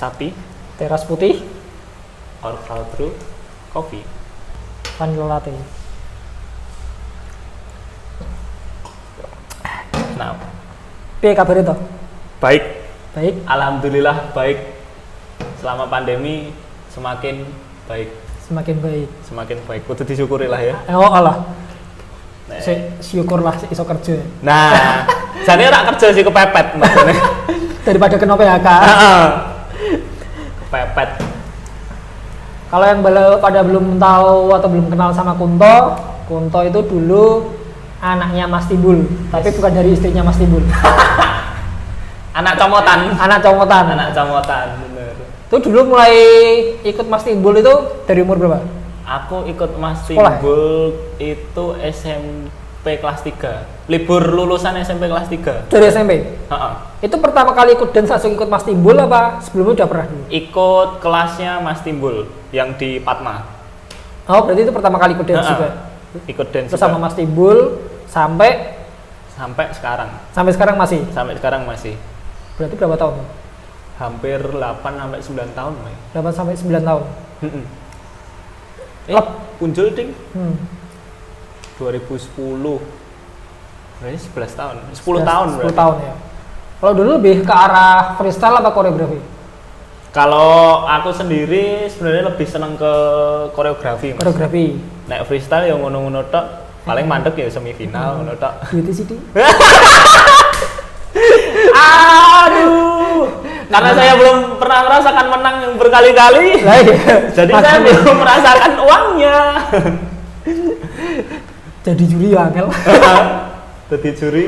Sapi, teras putih, or brew coffee. vanilla latte. Nah, Piye kabar itu? baik. Baik. Alhamdulillah baik. Selama pandemi semakin baik. Semakin baik. Semakin baik. Kudu disyukuri lah ya. Oh Allah. Nah, Syukurlah iso kerja. nah jadi rak kerja sih kepepet maksudnya. Daripada kena PHK. Kepepet. Kalau yang pada belum tahu atau belum kenal sama Kunto, Kunto itu dulu anaknya Mas Timbul, tapi bukan dari istrinya Mas Timbul. Anak comotan. Anak comotan. Anak comotan, bener. Itu dulu mulai ikut Mas Timbul itu dari umur berapa? Aku ikut Mas Sekolah? Timbul itu SMP kelas 3. Libur lulusan SMP kelas 3. Dari SMP. Heeh. Itu pertama kali ikut dan langsung ikut Mas Timbul apa sebelumnya udah pernah dulu? Ikut kelasnya Mas Timbul yang di Padma. Oh, berarti itu pertama kali ikut dance Heeh. juga. Ikut dance Terus sama juga. Mas Timbul sampai sampai sekarang masih. sampai sekarang masih Berarti berapa tahun? hampir 8 sampai 9 tahun, May. 8 sampai 9 tahun. Heeh. Lep. Punjul ding Hmm. 2010. Berarti 11 tahun. 10 tahun 10 berarti. tahun ya. Kalau dulu lebih ke arah freestyle apa koreografi? Kalau aku sendiri sebenarnya lebih seneng ke koreografi, Mas. Koreografi. Nek freestyle yang ngono-ngono tok, paling mandek ya semifinal ngono tok. Beauty City. Aduh. Karena saya belum pernah merasakan menang yang berkali-kali. Lah iya. Jadi saya belum merasakan uangnya. Jadi juri ya, Angel. Jadi juri,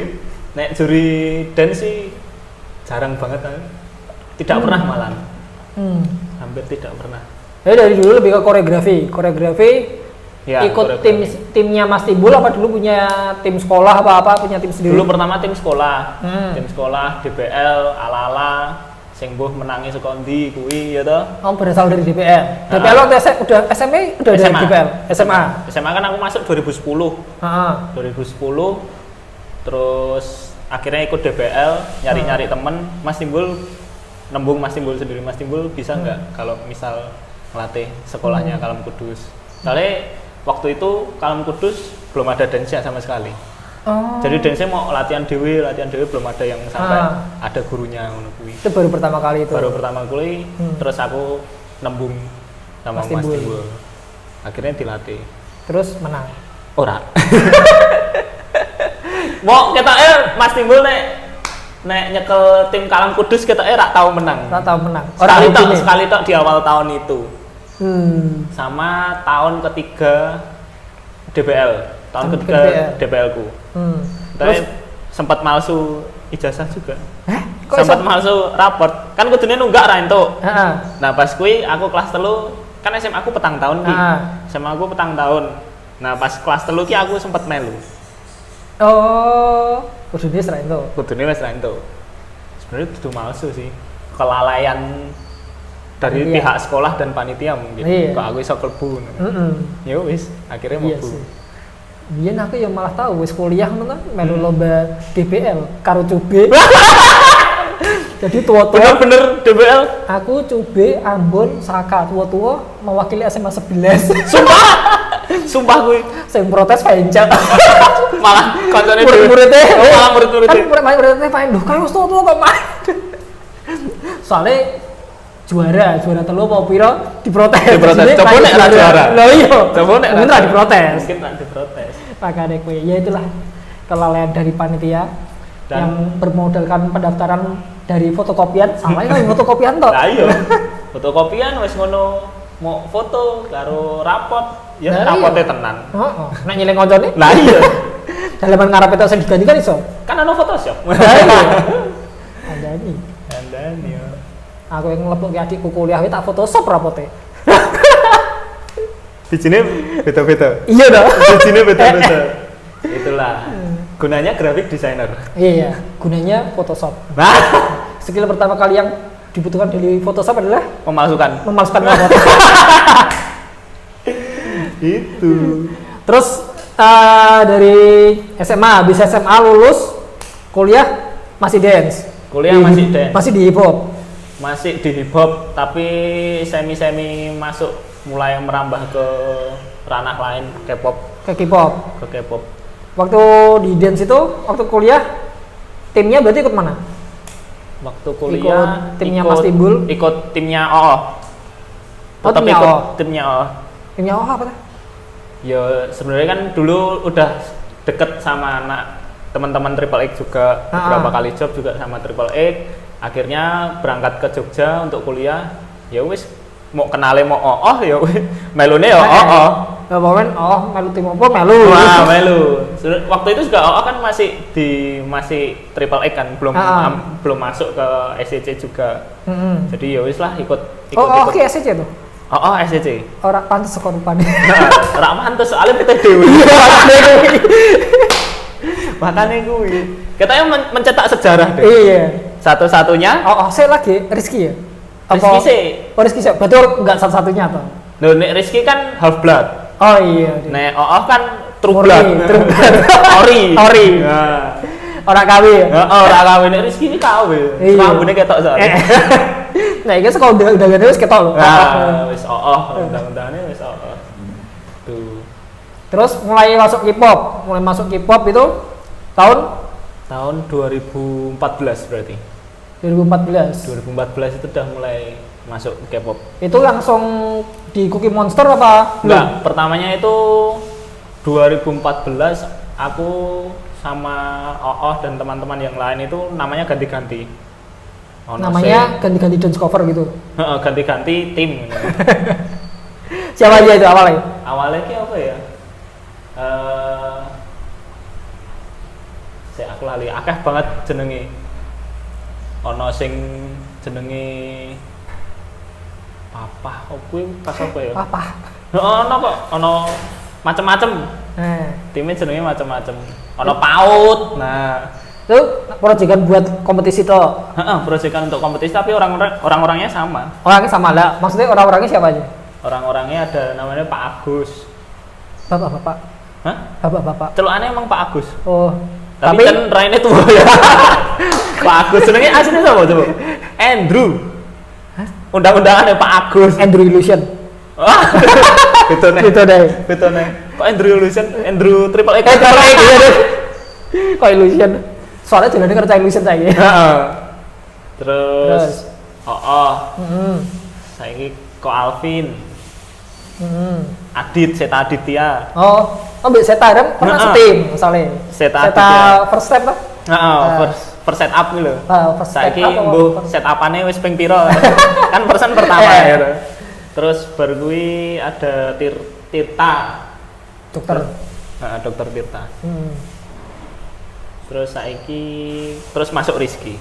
nek juri dance sih jarang banget kan. Tidak pernah malah. Hampir tidak pernah. Jadi dari dulu lebih ke koreografi. Koreografi Ya, ikut koreografi. timnya Mas Timbul apa dulu punya tim sekolah apa punya tim sendiri? Dulu pertama tim sekolah. Hmm. Tim sekolah DBL ala-ala sing mbuh menangi sekondi kuwi ya toh. Oh, berasal dari DPL. DPL waktu udah SMP udah dari DPL. SMA. SMA kan aku masuk 2010. Heeh. 2010 terus akhirnya ikut DBL nyari-nyari temen. Mas Timbul nembung Mas Timbul sendiri. Mas Timbul bisa nggak kalau misal ngelatih sekolahnya Kalam Kudus. Soalnya waktu itu Kalam Kudus belum ada dance sama sekali. Oh. Jadi dance mau latihan dewe belum ada yang sampai ada gurunya ngono kuwi. Itu baru pertama kali itu. Baru pertama kali terus aku nembung sama Mas Mas Timbul. Timbul. Akhirnya dilatih. Terus menang. Ora. Mau kita Mas Timbul nek nyekel tim Kalam Kudus kita rak tahu menang. Ora tahu menang. Sekali tok di awal tahun itu. Sama tahun ketiga DBL. Tahun ketiga DBL ku. Tapi sempat palsu ijazah juga. Kok Sempat palsu raport. Kan kudune nunggak ra entuk. Heeh. Nah, pas kuwi aku kelas 3 kan SMA aku petang tahun ki. SMA aku petang tahun. Nah, pas kelas 3 ki aku sempat melu. Oh, kudune ra entuk. Kudune wis ra entuk. Sebenarnya dudu palsu sih. Kelalaian dari Panitia. pihak sekolah dan panitia mungkin. Iya. Kok aku iso klebu. Ya wis, akhirnya Iya mlebu. sih. Biyen aku ya malah tahu wis kuliah ngono melu lomba DBL karo Cube. Jadi tua-tua Bener-bener DBL. aku Cube Ambon Saka tua-tua mewakili SMA 11. Sumpah gue Sing protes Venca. malah koncone Murid-muridnya. Oh, malah murid-muridnya. Kan murid-muridnya main lho kayak wis tua-tua kok main. Soalnya juara telu apa piro diprotes. Diprotes. Coba nek ra juara. Lho iya. Coba nek mungkin ra diprotes. Mungkin ra diprotes. Makanya kue, ya itulah kelalaian dari panitia Dan- yang bermodalkan pendaftaran dari fotokopian. Salah ya fotokopian toh. Lah iya. Fotokopian wis ngono mau foto karo rapot. Ya Lah iya. rapotnya tenan. Heeh. Nek nyileng koncone. Lah iya. Dalaman ngarepe tok sing diganti kan iso. Kan ana Photoshop. Lah iya. Ada nih. Dan ya. Aku yang ngelepuke adikku kuliah wis tak Photoshop rapote. Bijine beda-beda. Iya dah. Bijine beda-beda. Itulah. Gunanya graphic designer. Iya, gunanya Photoshop. Nah, Skill pertama kali yang dibutuhkan dari Photoshop adalah memalsukan. memalsukan gambar. Itu. Terus dari SMA, habis SMA lulus kuliah masih dance. Kuliah masih dance. Masih di hip hop. masih di hip hop tapi semi masuk mulai merambah ke ranah lain K-pop. Ke K-pop. Ke K-pop. Waktu di dance itu, waktu kuliah timnya berarti ikut mana? Waktu kuliah ikut timnya Mas Timbul. Ikut timnya OO. Tetap timnya ikut OO. timnya OO. Timnya OO apa tuh? Ya sebenarnya kan dulu udah deket sama anak teman-teman Triple X juga, beberapa kali job juga sama Triple X. Akhirnya berangkat ke Jogja untuk kuliah. Ya wis mau kenale mau OO ya wis melune ya OO. Ya pokoknya melu tim apa melu. Wah, melu. Waktu itu juga OO kan masih Triple X kan, belum masuk ke SCC juga. Jadi ya wis lah ikut. Oke SCC tuh. SCC. Orang pantes kok rupane. Ora pantes soalnya kita dewe. Makanya gue katanya mencetak sejarah deh. Iya. Satu-satunya. Saya lagi Rizky ya. Rizky sih. Rizky sih. Betul nggak satu-satunya toh. Loh, nek Rizky kan half blood. Oh iya. Nek kan true blood. Ori. Nah. Orang kawin. Orang kawin. Nek Rizky ini kawin. Rambutnya ketok soalnya. Nah, ini kalau udah gede wis ketok loh. Wis undang-undangnya wis Tuh. Terus mulai masuk K-pop itu tahun 2014 berarti. 2014 itu udah mulai masuk K-pop. Itu langsung di Cookie Monster apa? Enggak, pertamanya itu 2014 aku sama OO dan teman-teman yang lain itu namanya ganti-ganti. Namanya ganti-ganti dance cover gitu. Ganti-ganti tim. Siapa aja itu awalnya? Awalnya ki apa ya? Aku lali akeh banget jenenge. Ono sing jenenge Papa, kuwi pas apa ya? Papa. Ono kok, ono macem-macem. Timnya jenenge macem-macem. Ono PAUD. Nah, itu proyekan buat kompetisi toh? Proyekan untuk kompetisi tapi orang-orangnya sama. Orangnya sama lah. Maksudnya orang-orangnya siapa aja? Orang-orangnya ada namanya Pak Agus. Bapak-bapak. Hah? Bapak-bapak. Celukannya emang Pak Agus. Oh. Tapi kan raine tua ya. Pak Agus jenenge aslinya siapa coba? Andrew. Hah? Undang-undangannya Pak Agus. Andrew Illusion. Gitu nih. Kok Andrew Illusion? Andrew Triple X. Iya deh. Kok Illusion? Soalnya jalannya kerja Illusion saya. Terus saiki kok Alvin. Seta Aditya. Mbak Seta kan pernah setim misalnya. Seta first step lah. First set up gitu. Saiki mbuh set upane wis ping piro. Kan persen pertama gitu. Terus baru gue ada Tirta. Dokter. Dokter Tirta. Terus terus masuk Rizky.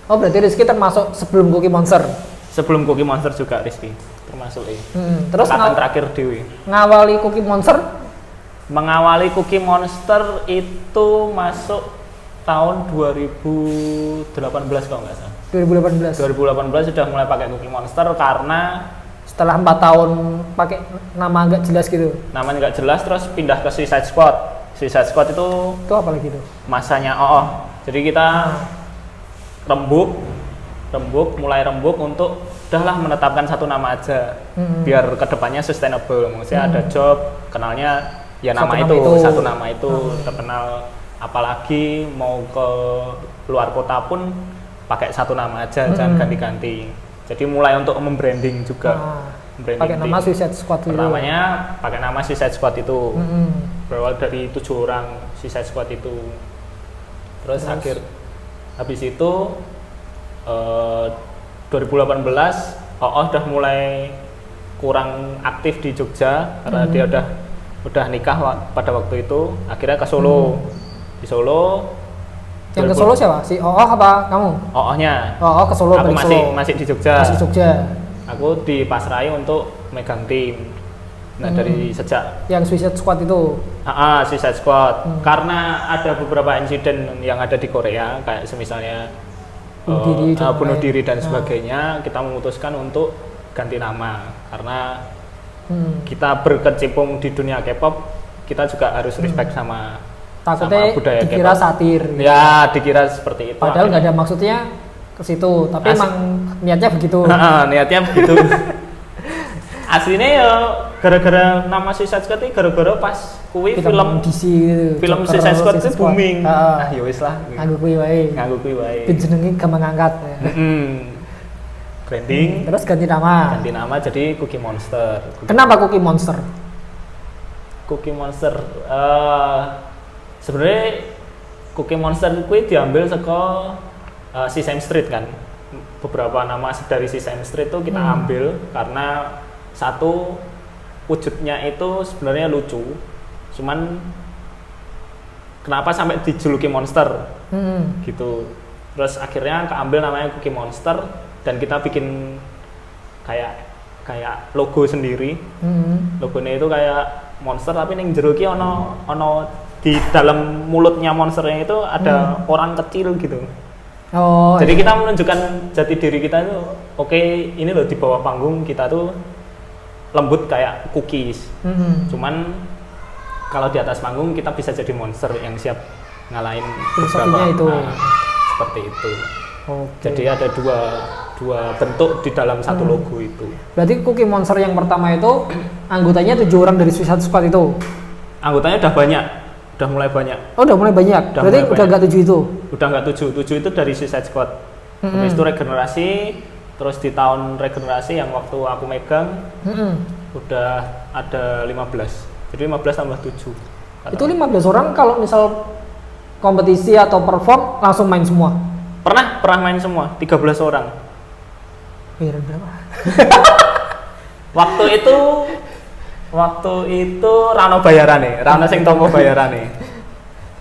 Berarti Rizky termasuk sebelum Cookie Monster. Sebelum Cookie Monster juga Rizky termasuk Terus terakhir Dewi. Ngawali Cookie Monster? Mengawali Cookie Monster itu masuk tahun 2018 kalau nggak salah. 2018 sudah mulai pakai Cookie Monster karena setelah 4 tahun pakai nama nggak jelas gitu. Namanya nggak jelas terus pindah ke Suicide Squad. Suicide Squad itu apa lagi itu? Masanya Jadi kita mulai rembuk untuk udahlah menetapkan satu nama aja. Biar kedepannya sustainable. Maksudnya ada job, kenalnya ya satu nama itu terkenal, apalagi mau ke luar kota pun pakai satu nama aja, jangan ganti-ganti. Jadi mulai untuk membranding juga. Pakai nama Suicide Squad itu. Namanya pakai nama Suicide Squad itu. Berawal dari 7 orang Suicide Squad itu. Terus habis itu 2018 udah mulai kurang aktif di Jogja karena dia udah nikah pada waktu itu. Akhirnya ke Solo. Di Solo. Yang ke Solo siapa? Si apa kamu? nya. Ke Solo. Aku masih di Jogja. Masih Jogja. Aku dipasrai untuk megang tim. Nah dari sejak yang Suicide Squad itu. Suicide Squad. Karena ada beberapa insiden yang ada di Korea kayak semisalnya bunuh diri dan sebagainya, kita memutuskan untuk ganti nama karena kita berkecimpung di dunia K-pop, kita juga harus respect sama takutnya budaya dikira K-pop. satir. Ya, dikira seperti itu. Padahal nggak ada maksudnya. ke situ, tapi emang niatnya begitu. Niatnya begitu. Aslinya ya gara-gara nama Suicide Squad itu gara-gara pas kuwi film DC gitu. film Joker, Suicide Squad itu booming. Ya wis lah. Nganggo kuwi wae. Nganggo kuwi wae. Ben jenenge gampang ngangkat. Branding. Terus ganti nama. Ganti nama jadi Cookie Monster. Kenapa Cookie Monster? Cookie Monster sebenarnya Cookie Monster kuwi diambil saka Sesame Street kan. Beberapa nama dari Sesame Street itu kita ambil karena satu wujudnya itu sebenarnya lucu, cuman kenapa sampai dijuluki monster gitu. Terus akhirnya keambil namanya Cookie Monster dan kita bikin kayak logo sendiri. Logonya itu kayak monster tapi ning jero ki ono di dalam mulutnya monsternya itu ada orang kecil gitu. Oh. Jadi kita menunjukkan jati diri kita itu oke, ini loh di bawah panggung kita tuh lembut kayak cookies. Cuman kalau di atas panggung kita bisa jadi monster yang siap ngalahin filosofinya itu. Seperti itu. Okay. Jadi ada dua bentuk di dalam satu logo itu. Berarti Cookie Monster yang pertama itu anggotanya 7 orang dari Suicide Squad itu. Anggotanya udah banyak, udah mulai banyak. Oh, udah mulai banyak. Berarti udah enggak 7 itu. Udah enggak 7 itu dari Suicide Squad. Habis itu regenerasi. Terus di tahun regenerasi yang waktu aku megang udah ada 15. Jadi 15 tambah 7. Itu 15 orang kalau misal kompetisi atau perform langsung main semua? Pernah main semua, 13 orang. Bayaran berapa? Waktu itu rano bayarane, rano sing tombo bayarane.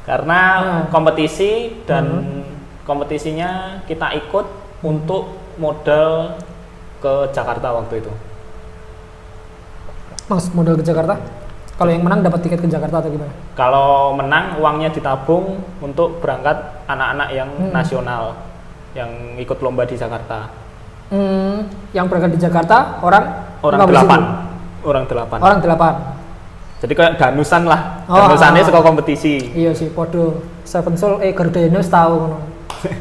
Karena kompetisi dan kompetisinya kita ikut untuk modal ke Jakarta waktu itu. Mas, modal ke Jakarta? Kalau yang menang dapat tiket ke Jakarta atau gimana? Kalau menang uangnya ditabung untuk berangkat anak-anak yang nasional yang ikut lomba di Jakarta. Yang berangkat di Jakarta orang 8. Orang 8. Jadi kayak danusan lah. Danusannya suka kompetisi. Iya sih, podo Seven Soul Garuda Inus tahu ngono.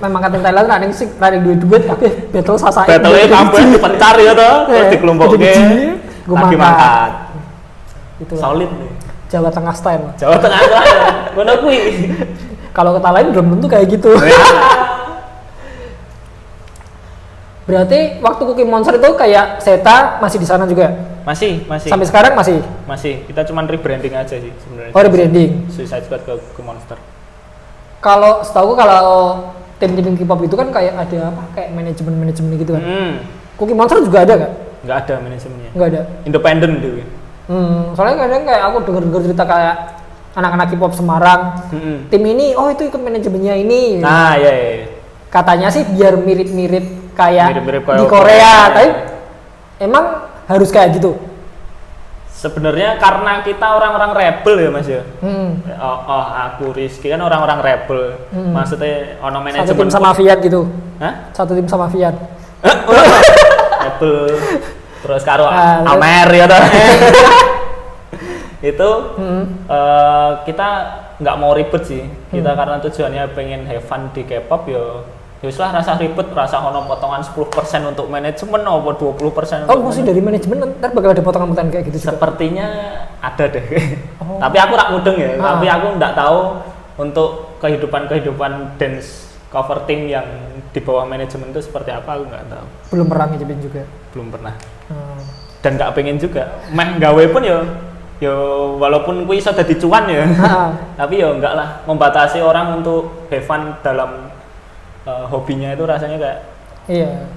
Memang katen Thailand ra ning sik ra ning duit kabeh battle sasae. Battle-e kabeh dipencar ya to, terus dikelompokke. Lagi mangkat. Itu solid nih. Jawa Tengah style. Jawa Tengah style. Ngono kuwi. Kalau kota lain belum tentu kayak gitu. Berarti waktu Cookie Monster itu kayak Zeta masih di sana juga? Masih. Sampai sekarang masih? Masih. Kita cuma rebranding aja sih sebenarnya. Oh, rebranding. Suicide Squad ke Monster. Kalau setahu kalau tim-tim K-pop itu kan kayak ada apa? Kayak manajemen gitu kan. Cookie Monster juga ada nggak? Nggak ada manajemennya. Nggak ada. Independen gitu. Soalnya kadang kayak aku dengar cerita kayak anak-anak K-pop Semarang, tim ini, oh itu ikut manajemennya ini. Nah, iya. Katanya sih biar mirip-mirip kayak mirip di Korea, tapi emang harus kayak gitu. Sebenarnya karena kita orang-orang rebel ya Mas ya. Aku Rizky kan orang-orang rebel. Maksudnya ono manajemen. Satu tim sama Fiat gitu. Hah? Satu tim sama Fiat. Rebel. Terus karo Amer ya toh. Itu kita nggak mau ribet sih. Kita karena tujuannya pengen have fun di K-pop ya wis lah rasa ribet, rasa ono potongan 10% untuk manajemen atau 20%. Oh, mesti dari manajemen ntar bakal ada potongan-potongan kayak gitu juga. Sepertinya ada deh. Tapi aku rak mudeng ya. Tapi aku nggak tahu untuk kehidupan dance cover team yang di bawah manajemen itu seperti apa, aku nggak tahu. Belum pernah ngicipin juga. Belum pernah. Dan nggak pengen juga. Meh gawe pun ya walaupun kuwi iso dadi cuan ya. Tapi ya enggak lah, membatasi orang untuk have fun dalam hobinya itu rasanya kayak iya.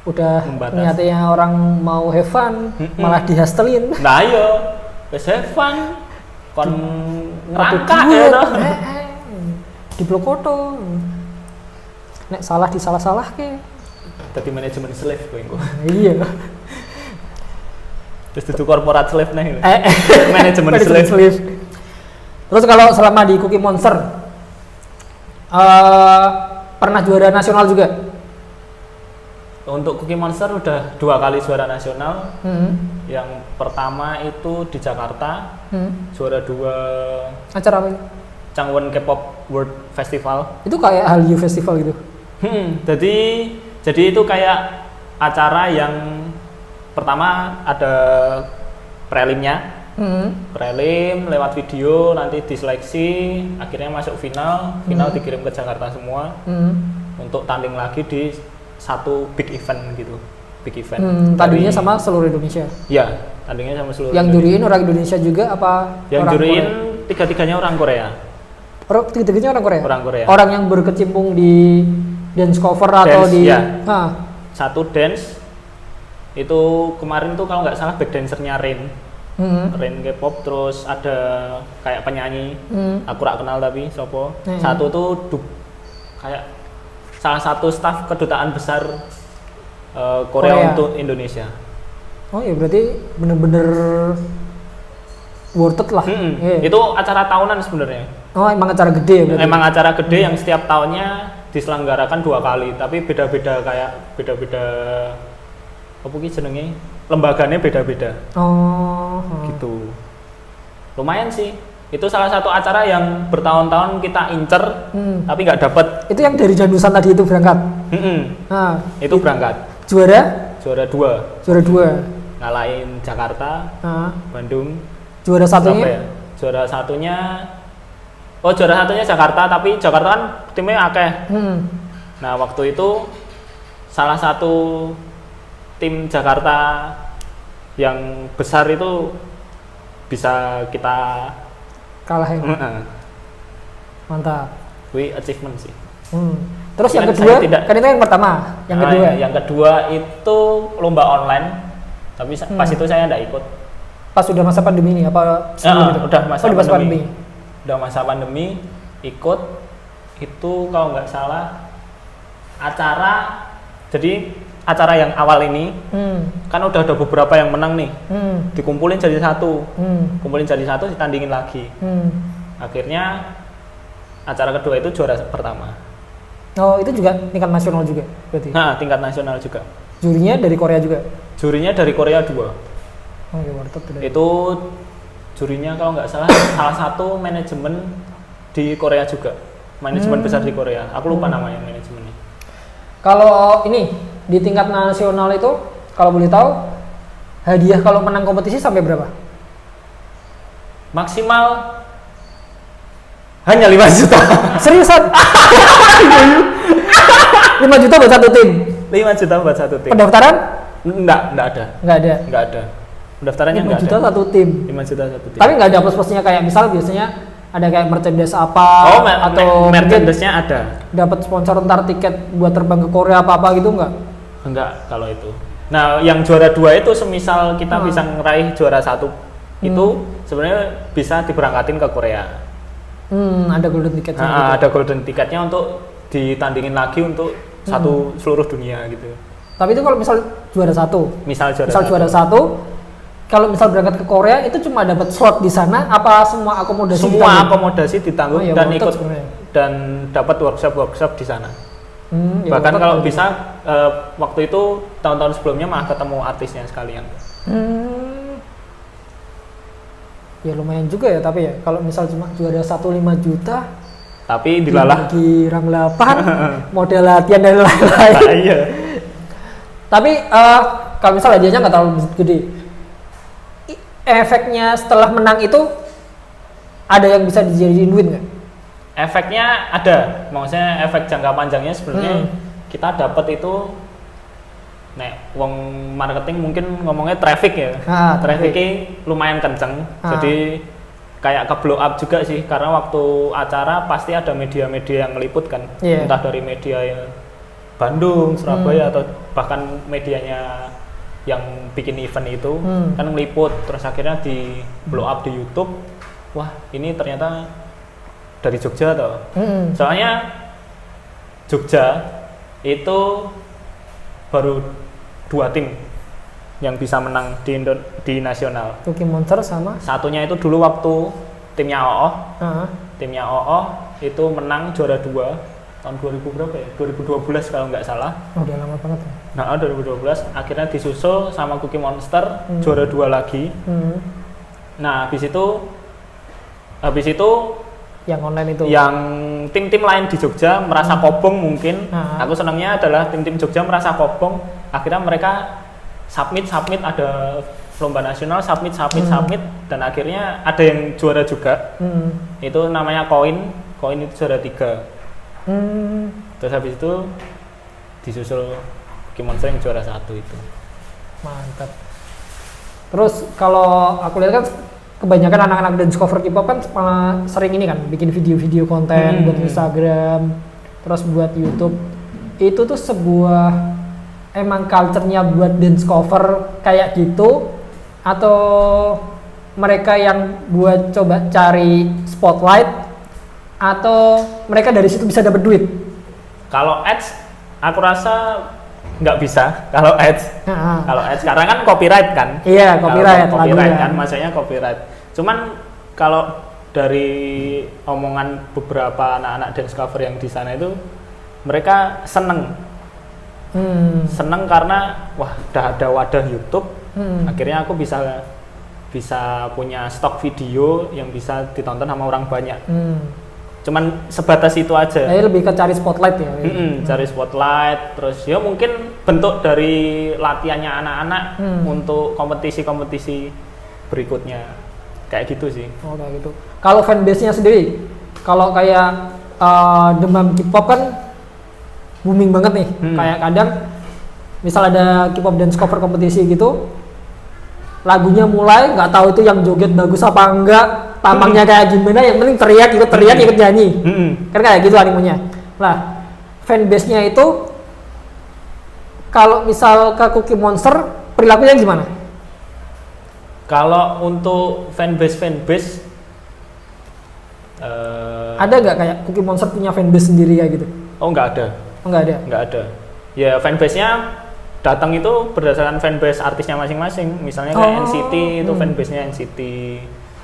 Udah membatasi. Niatnya orang mau have fun malah dihastelin. Nah iya, wis have fun kon ngerangkak ya toh. Di Blokoto. Nek salah disalah-salah ke. Dadi manajemen slave kowe engko. Iya. Terus itu korporat slave nih. Manajemen slave. Terus kalau selama di Cookie Monster pernah juara nasional juga? Untuk Cookie Monster udah 2 kali juara nasional. Yang pertama itu di Jakarta, juara 2 acara apa? Changwon K-pop World Festival. Itu kayak Hallyu Festival gitu? Jadi itu kayak acara yang pertama ada prelimnya. Prelim lewat video, nanti diseleksi, akhirnya masuk final dikirim ke Jakarta semua untuk tanding lagi di satu big event gitu, big event. Tandingnya sama seluruh Indonesia. Ya, tandingnya sama seluruh. Yang juriin orang Indonesia juga apa? Yang orang juriin Korea? tiga-tiganya orang Korea. Tiga-tiganya orang Korea. Orang Korea. Orang yang berkecimpung di dance cover atau Dance, di ya. Ah. Satu dance itu kemarin tuh kalau nggak salah back dancernya Rain. Rain K-pop, terus ada kayak penyanyi aku gak kenal tapi sopo. Satu tuh kayak salah satu staf kedutaan besar Korea untuk Indonesia. Oh iya, berarti bener-bener worth it lah. Itu acara tahunan sebenarnya. Oh, emang acara gede ya berarti? Emang acara gede yang setiap tahunnya diselenggarakan 2 kali, tapi beda-beda apa ki jenenge, lembaganya beda-beda. Gitu. Lumayan sih. Itu salah satu acara yang bertahun-tahun kita incer tapi nggak dapet. Itu yang dari Janusan tadi itu berangkat. Itu berangkat. Juara 2. Juara 2. Ngalahin Jakarta, Bandung. Juara satunya? Juara satunya Jakarta, tapi Jakarta kan timnya akeh. Nah, waktu itu salah satu tim Jakarta yang besar itu bisa kita kalahin. Mantap. Wih, achievement sih. Terus yang Kan kedua, tidak, kan itu yang pertama. Yang kedua? Yang kedua itu lomba online, tapi pas itu saya enggak ikut. Pas udah masa pandemi ini apa? Udah masa pandemi. Udah masa pandemi, ikut itu kalau nggak salah acara yang awal ini kan udah ada beberapa yang menang nih, dikumpulin jadi satu, ditandingin lagi. Akhirnya acara kedua itu juara pertama. Oh, itu juga tingkat nasional juga berarti? Nah, tingkat nasional juga. Jurinya dari Korea juga? Jurinya dari Korea 2. Oh iya, worth it. Itu jurinya kalau nggak salah salah satu manajemen di Korea juga, manajemen besar di Korea. Aku lupa namanya manajemennya. Kalau ini di tingkat nasional itu, kalau boleh tahu, hadiah kalau menang kompetisi sampai berapa? Maksimal hanya 5 juta. Seriusan? 5 juta buat satu tim? 5 juta buat satu tim. Pendaftaran? Enggak ada. Enggak ada. Pendaftarannya 5 enggak juta ada. satu tim? 5 juta satu tim. Tapi nggak ada plus-plusnya kayak misal biasanya ada kayak merchandise apa atau merchandise-nya ada. Dapat sponsor ntar tiket buat terbang ke Korea apa gitu nggak? Enggak kalau itu. Nah, yang juara 2 itu semisal kita bisa ngeraih juara 1 itu sebenarnya bisa diberangkatin ke Korea. Ada golden ticketnya. Gitu. Ada golden ticketnya untuk ditandingin lagi untuk seluruh dunia gitu. Tapi itu kalau misal juara 1. Misal juara 1, kalau misal berangkat ke Korea itu cuma dapat slot di sana apa semua akomodasi? Semua akomodasi ditanggung dan ikut sebenarnya. Dan dapat workshop di sana. Bahkan kalau bisa waktu itu tahun-tahun sebelumnya malah ketemu artisnya sekalian. Ya lumayan juga ya, tapi ya kalau misal cuma juara 1 5 juta tapi dilalah di rang 8 model latihan dan lain-lain. Iya. Tapi kalau misal hadiahnya nggak terlalu gede, efeknya setelah menang itu ada yang bisa dijadiin duit nggak? Efeknya ada, maksudnya efek jangka panjangnya sebenarnya kita dapat itu, wong marketing mungkin ngomongnya traffic ya, trafficnya lumayan kenceng, jadi kayak ke blow up juga sih, karena waktu acara pasti ada media-media yang ngeliput kan, entah dari media Bandung, Surabaya atau bahkan medianya yang bikin event itu kan ngeliput, terus akhirnya di blow up di YouTube, wah ini ternyata dari Jogja toh. Soalnya Jogja itu baru 2 tim yang bisa menang di nasional. Cookie Monster sama? Satunya itu dulu waktu timnya OOH. Timnya OOH itu menang juara 2 tahun 2000 berapa ya? 2012 kalau nggak salah. Oh, udah lama banget ya. Nah, 2012 akhirnya disusul sama Cookie Monster juara 2 lagi. Nah, habis itu yang online itu. Yang tim-tim lain di Jogja merasa kobong mungkin. Aku senangnya adalah tim-tim Jogja merasa kobong, akhirnya mereka submit ada lomba nasional, submit dan akhirnya ada yang juara juga. Itu namanya koin itu juara 3. Terus habis itu disusul Kimonster yang juara 1 itu. Mantap. Terus kalau aku lihat kan kebanyakan anak-anak dance cover K-pop kan malah sering ini kan bikin video-video konten buat Instagram, terus buat YouTube. Itu tuh sebuah emang culture-nya buat dance cover kayak gitu, atau mereka yang buat coba cari spotlight, atau mereka dari situ bisa dapat duit? Kalau ads aku rasa nggak bisa. Kalau ads karena kan copyright kan. Iya, copyright kan, maksudnya copyright. Cuman kalau dari omongan beberapa anak-anak dance cover yang di sana itu, mereka seneng karena wah udah ada wadah YouTube. Akhirnya aku bisa punya stok video yang bisa ditonton sama orang banyak. Cuman sebatas itu aja. Jadi lebih ke cari spotlight ya. Cari spotlight, terus ya mungkin bentuk dari latihannya anak-anak untuk kompetisi-kompetisi berikutnya. Kayak gitu sih. Oh, kayak gitu. Kalau fanbase-nya sendiri, kalau kayak Demam K-pop kan booming banget nih. Kayak kadang misal ada K-pop dance cover kompetisi gitu, lagunya mulai nggak tahu itu yang joget bagus apa enggak, tampangnya kayak gimana, yang penting ikut teriak ikut nyanyi. Kan kayak gitu animenya. Nah, fanbase-nya itu kalau misal ke Cookie Monster perilakunya gimana? Kalau untuk fanbase ada nggak kayak Cookie Monster punya fanbase sendiri kayak gitu? Oh, nggak ada. Nggak ada. Ya fanbase-nya datang itu berdasarkan fanbase artisnya masing-masing. Misalnya kayak NCT itu fanbase-nya NCT.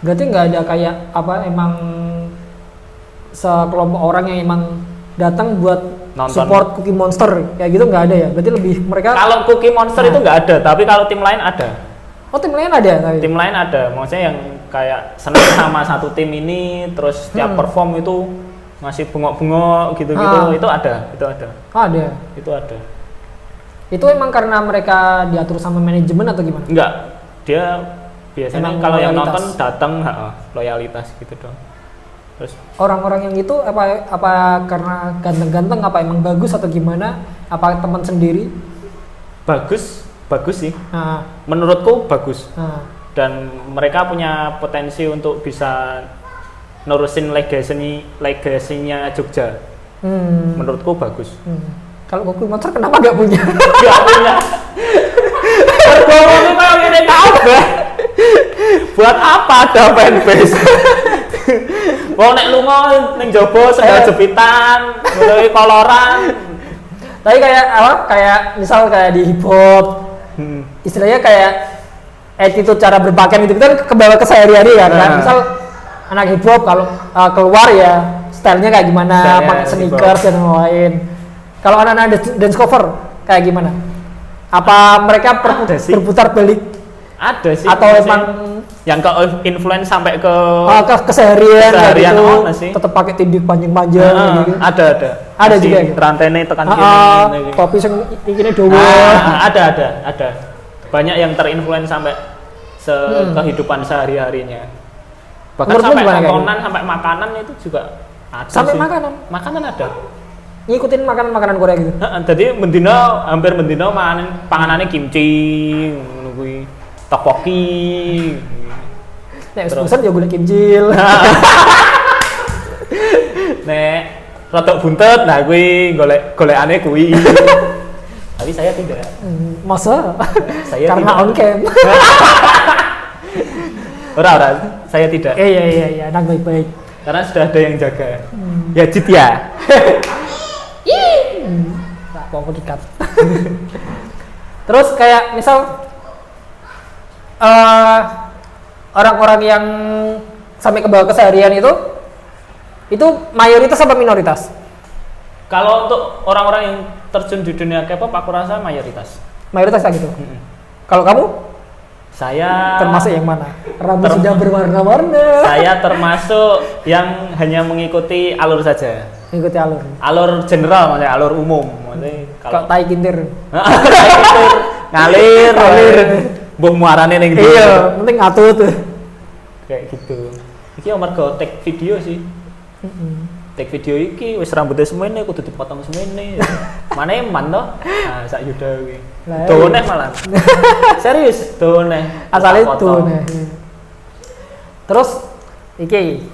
Berarti nggak ada kayak apa emang sekelompok orang yang emang datang buat nonton support Cookie Monster kayak gitu, nggak ada ya? Berarti lebih mereka. Kalau Cookie Monster itu nggak ada, tapi kalau tim lain ada. Oh, tim lain ada? Tim lain ada, maksudnya yang kayak senang sama satu tim ini, terus setiap perform itu ngasih bengok-bengok gitu-gitu, itu ada. Oh, ada. Itu ada. Itu emang karena mereka diatur sama manajemen atau gimana? Enggak, dia biasanya kalau yang nonton datang loyalitas gitu dong. Terus orang-orang yang itu apa karena ganteng-ganteng, apa emang bagus atau gimana? Apa teman sendiri? Bagus sih. Menurutku bagus. Dan mereka punya potensi untuk bisa nerusin legasinya Jogja. Menurutku bagus. Kalau Cookie Monster kenapa nggak punya? Nggak punya. Berbohong kalau ini kabeh. Buat apa ada fanbase? Wong nek lunga ning jaba sendal jepitan, mulai koloran. Tapi kayak misal kayak di hip hop, istilahnya kayak attitude cara berpakaian itu kan kebawa ke sehari-hari kan. Misal anak hip hop kalau keluar ya stylenya kayak gimana, pakai sneakers dan lain. Kalau anak-anak dance cover kayak gimana? Apa mereka berputar balik? Ada sih. Atau emang yang ke influence sampai ke keseharian gitu, sih. Tetap pakai tindik panjang-panjang gitu. Ada juga gitu. Rantainya tekan kiri. Topi sing ikine dawa. Ada. Banyak yang terinfluence sampai kehidupan sehari-harinya. Bahkan sampai tontonan, sampai makanan itu juga ada. Sampai sih. Makanan ada. Ngikutin makanan Korea gitu. Jadi hampir mendino panganannya kimchi, ngono kuwi, tteokbokki. Nek bosan ya golek kimcil. Nek rodok buntut, nah kuwi golekane kuwi. Tapi saya tidak. Masa? Saya karena tidak. on cam. Ora, saya tidak. Iya, nang baik-baik. Karena sudah ada yang jaga. Ya Jit ya. Kok dikat. Terus kayak misal orang-orang yang sampai ke bawah keseharian itu mayoritas apa minoritas? Kalau untuk orang-orang yang terjun di dunia K-pop, aku rasa mayoritas. Mayoritas lah gitu. Kalau kamu? Saya termasuk yang mana? Rambut Term- sudah berwarna-warna. saya termasuk yang hanya mengikuti alur saja. Ikuti alur. Alur general maksudnya, alur umum. Maksudnya Kok tai kintir. ngalir, Ngalir. Mbah muarane ning ndi. Iya, penting atut. Kayak gitu. Iki amarga take video sih. Take video iki wis rambutnya semene kudu dipotong semene. Mana eman toh? Nah, sak yuda kuwi. Lah, Dawane malah. Serius, dawane. Asal Tak itu potong. nah. Terus iki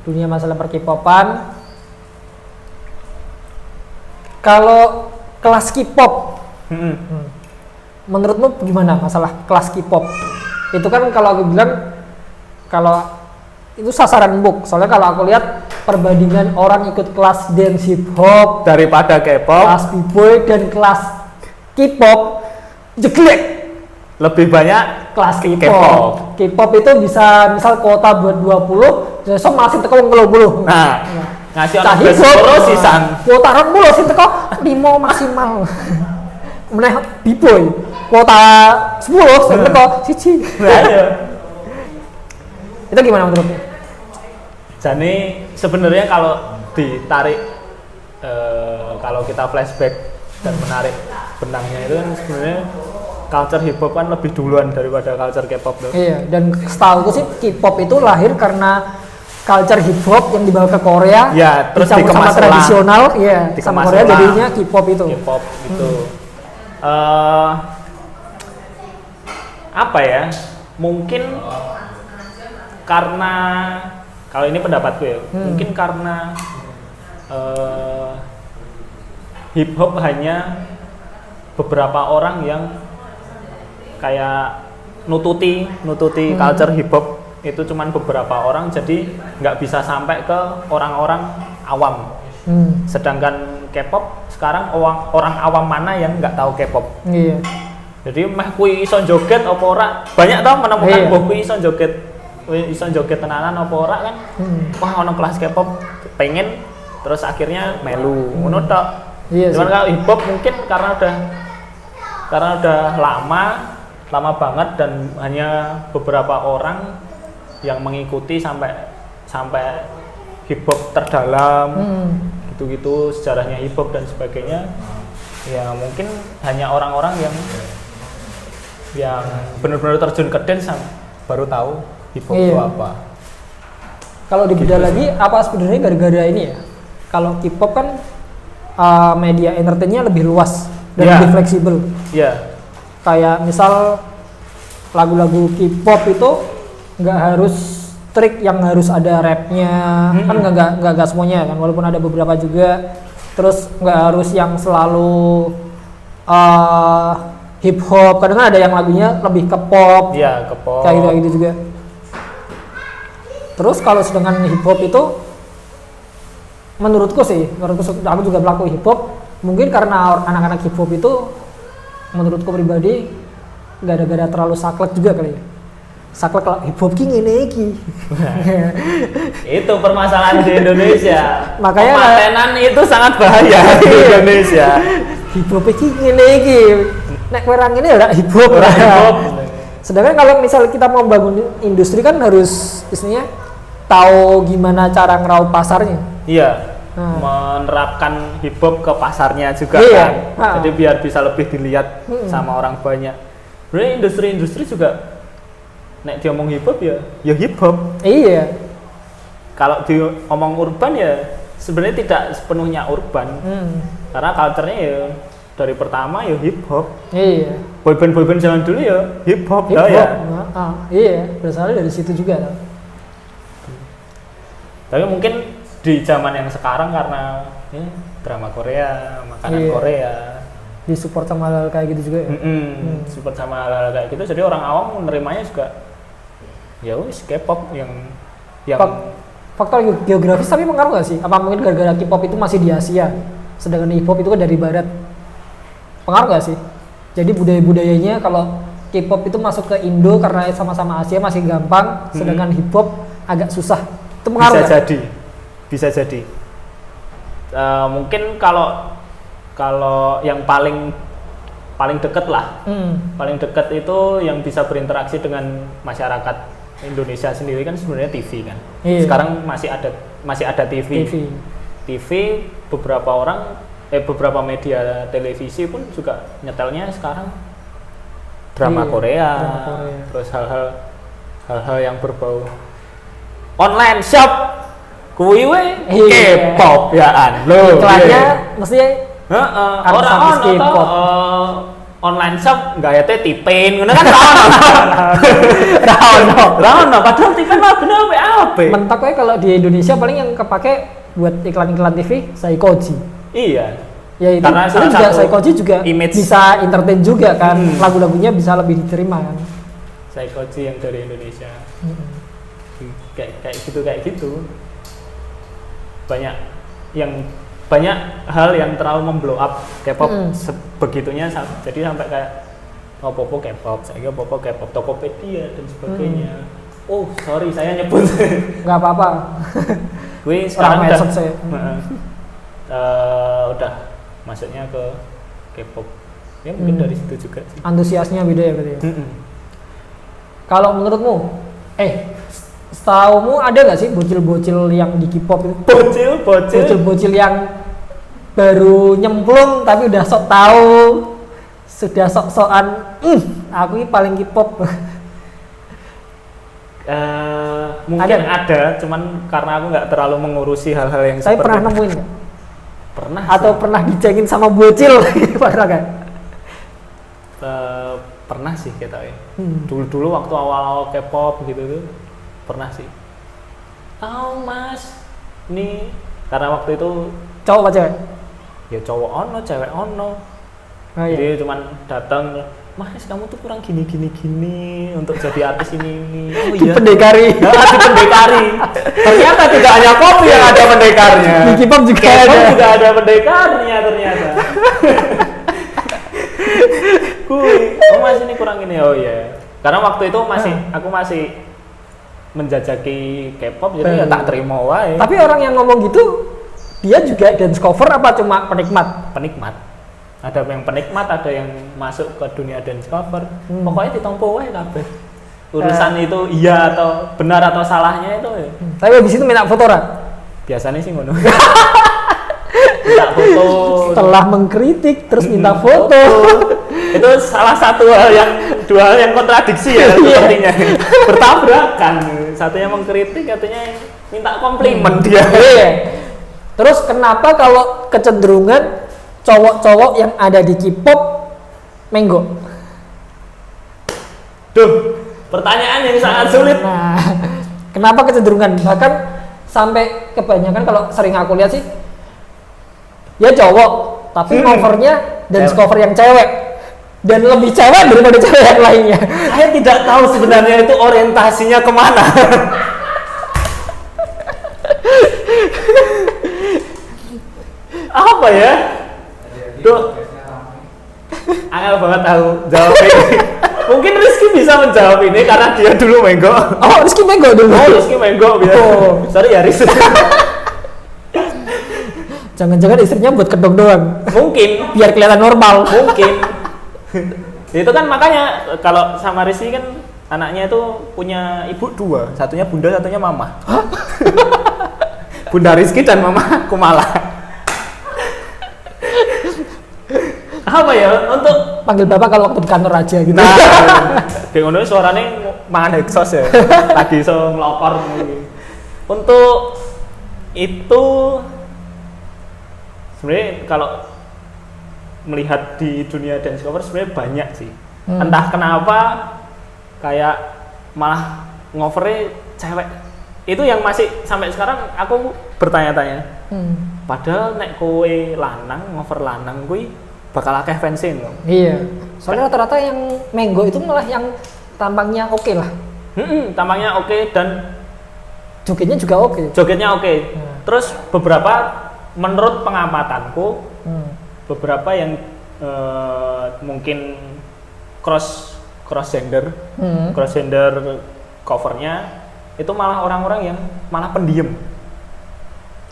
dunia masalah per-K-popan. Kalau kelas K-pop, Mm-mm. menurutmu gimana masalah kelas K-pop? Itu kan kalau aku bilang kalau itu sasaran empuk. Soalnya kalau aku lihat perbandingan orang ikut kelas dance hip hop, Daripada K-pop kelas b-boy dan kelas K-pop jelek. lebih banyak Kelas K-pop. K-pop. K-pop itu bisa misal kuota buat 20, besok masih teko 30. Nah, ngasih Cah orang hip hop besoro sisan. kuota 20 sih teko 5 maksimal. Meneh b-boy kuota 10 sing teko 1. Nah, iya. Itu gimana menurutmu? Jadi sebenarnya kalau ditarik kalau kita flashback dan menarik benangnya itu kan sebenarnya culture hip hop kan lebih duluan daripada culture K-pop tuh. Iya, dan setahu sih K-pop itu lahir karena culture hip hop yang dibawa ke Korea. Ya, terus dicampur sama dikemas tradisional, iya, Dikemas sama Korea ulang. jadinya K-pop itu. K-pop gitu. Apa ya? Mungkin karena kalau ini pendapatku ya, mungkin karena hip hop hanya beberapa orang yang kayak nututi culture hip hop itu cuman beberapa orang, jadi nggak bisa sampai ke orang-orang awam. Sedangkan K-pop sekarang orang awam mana yang nggak tahu K-pop? Iya. Jadi meh kui iso joget apa ora? Banyak tau menemukan Iya. bahwa kui iso joget tenanan apa ora kan? Wah, ono kelas K-pop pengen terus akhirnya melu. Ngono tok. Iya Cuman sih. kalau hip hop mungkin karena udah lama banget dan hanya beberapa orang yang mengikuti sampai hip hop terdalam. Gitu-gitu sejarahnya hip hop dan sebagainya. Ya mungkin hanya orang-orang yang benar-benar terjun ke dance baru tahu hip hop itu Iya. apa. Kalau dibedah lagi, apa sebenarnya gara-gara ini ya? Kalau K-pop kan media entertainnya lebih luas dan Iya. lebih fleksibel. Iya. Kayak misal lagu-lagu K-pop itu nggak harus strict yang harus ada rapnya, kan nggak semuanya kan, walaupun ada beberapa juga. Terus nggak harus yang selalu hip hop, kadang ada yang lagunya lebih ke pop, Iya, ke pop. kayak gitu juga. Terus kalau sedangkan hip hop itu menurutku aku juga pelaku hip hop, mungkin karena anak-anak hip hop itu menurutku pribadi gara-gara terlalu saklek juga kali ya. Saklek kalau hip hop ki ngene iki. Itu permasalahan di Indonesia. Makanya Pematenan itu sangat bahaya di Indonesia. hip hop iki ngene iki. Nek kowe ra ngene ya ora hip hop. Hip hop. Sedangkan kalau misal kita mau bangun industri kan harus istilahnya tahu gimana cara ngeraup pasarnya. Iya. Menerapkan hip hop ke pasarnya juga Iya. kan. Jadi biar bisa lebih dilihat sama orang banyak. Sebenarnya industri juga nek diomong hip hop ya hip hop. Iya. Kalau diomong urban ya sebenarnya tidak sepenuhnya urban. Karena culture-nya ya dari pertama ya hip hop. Iya. Boyband zaman dulu ya hip hop Hip dah hop. ya. Iya, berasal dari situ juga. Tapi mungkin di zaman yang sekarang karena ya, drama Korea, makanan Iya. Korea, Disupport sama hal kayak gitu juga ya. support sama hal-hal kayak gitu, jadi orang awam menerimanya juga ya wis K-pop yang Faktor geografis tapi pengaruh gak sih? Apa mungkin gara-gara K-pop itu masih di Asia, sedangkan hip hop itu kan dari barat? Pengaruh gak sih? Jadi budaya-budayanya kalau K-pop itu masuk ke Indo karena sama-sama Asia masih gampang, sedangkan hip hop agak susah. Itu pengaruh bisa nggak? jadi, bisa jadi. Mungkin kalau yang paling paling deket lah. Paling deket itu yang bisa berinteraksi dengan masyarakat Indonesia sendiri kan sebenarnya TV kan. Iya. Sekarang masih ada TV. TV beberapa media televisi pun juga nyetelnya sekarang drama Korea. Terus hal-hal yang berbau online shop kuwi we K-pop ya an lho. Iklannya mesti orang K-pop. Online shop gayate tipen ngono kan ra ono padahal tipen lagune apik. Mentok ae kalau di Indonesia paling yang kepake buat iklan-iklan TV Saikoji. Iya. Ya itu Karena juga Saikoji juga image bisa entertain juga kan. Lagu-lagunya bisa lebih diterima kan. Saikoji yang dari Indonesia. Kayak gitu. Banyak hal yang terlalu memblow up K-pop sebegitunya, jadi sampai kayak opo-opo K-pop, saya opo-opo K-pop, Tokopedia dan sebagainya. Oh sorry saya nyebut. Nggak apa-apa. Gue sekarang udah masuknya ke K-pop. Ya mungkin dari situ juga sih. Antusiasnya beda ya berarti. Kalau menurutmu, setaumu ada nggak sih bocil-bocil yang di K-pop itu? Bocil-bocil yang baru nyemplung tapi udah sok tahu, sudah sok-sokan, aku ini paling K-pop. Mungkin ada, cuman karena aku nggak terlalu mengurusi hal-hal yang Saya seperti pernah nemuin nggak? Pernah. Atau pernah dicengin sama bocil? Pernah kan? Pernah sih kita ya. Dulu waktu awal-awal K-pop gitu tuh pernah sih. Tahu mas, nih karena waktu itu Cowok apa cewek? ya cowok ono, cewek ono. Oh, iya. Jadi cuman datang, mas kamu tuh kurang gini untuk jadi artis ini. Oh iya. Dipendekari. Dipendekari. Ternyata tidak hanya kopi yang ada pendekarnya. Di K-pop juga ada pendekarnya ternyata. Oh mas ini kurang ini, oh iya. Karena waktu itu aku masih menjajaki K-pop, jadi ya tak terima wae. Tapi orang yang ngomong gitu, dia juga dance cover apa cuma penikmat? Penikmat. Ada yang penikmat, ada yang masuk ke dunia dance cover. Pokoknya ditompo wae kabeh. Urusan itu iya atau benar atau salahnya itu ya. Tapi habis itu minta foto ra? Biasanya sih ngono. Minta foto. Setelah mengkritik terus minta foto. Itu salah satu dua hal yang kontradiksi ya sepertinya. Bertabrakan. Satunya mengkritik, katanya minta komplimen dia. Terus kenapa kalau kecenderungan cowok-cowok yang ada di K-pop menggo? Duh, pertanyaan yang sangat sulit. Nah, kenapa kecenderungan? Bahkan sampai kebanyakan kalau sering aku lihat sih, ya cowok, tapi covernya dance cover yang cewek. Dan lebih cewek daripada cewek yang lainnya. Saya tidak tahu sebenarnya itu orientasinya kemana. Apa ya? Duh, angel banget tahu jawab ini. Mungkin Rizky bisa menjawab ini karena dia dulu menggo. Oh, Rizky menggo dulu. Rizky menggo biasa. Oh. Sorry ya Rizky. Jangan-jangan istrinya buat kedok doang. Mungkin. Biar kelihatan normal. Mungkin. Itu kan makanya kalau sama Rizky kan anaknya itu punya ibu dua, satunya bunda, satunya mama. Bunda Rizky dan mama Kumala. Apa ya untuk panggil bapak kalau waktu di kantor aja gitu. Nah, kayak ngono suaranya mangan exhaust ya. Lagi iso nglokor gitu. Untuk itu sebenarnya kalau melihat di dunia dance cover sebenarnya banyak sih. Entah kenapa kayak malah ngovernya cewek. Itu yang masih sampai sekarang aku bertanya-tanya. Padahal nek kowe lanang ngover lanang kuwi bakal akeh fansin loh. Iya. Soalnya rata-rata yang menggo itu malah yang tampangnya oke lah. Tampangnya oke dan jogetnya juga oke. Jogetnya oke. Terus beberapa menurut pengamatanku beberapa yang mungkin cross gender covernya itu malah orang-orang yang malah pendiam.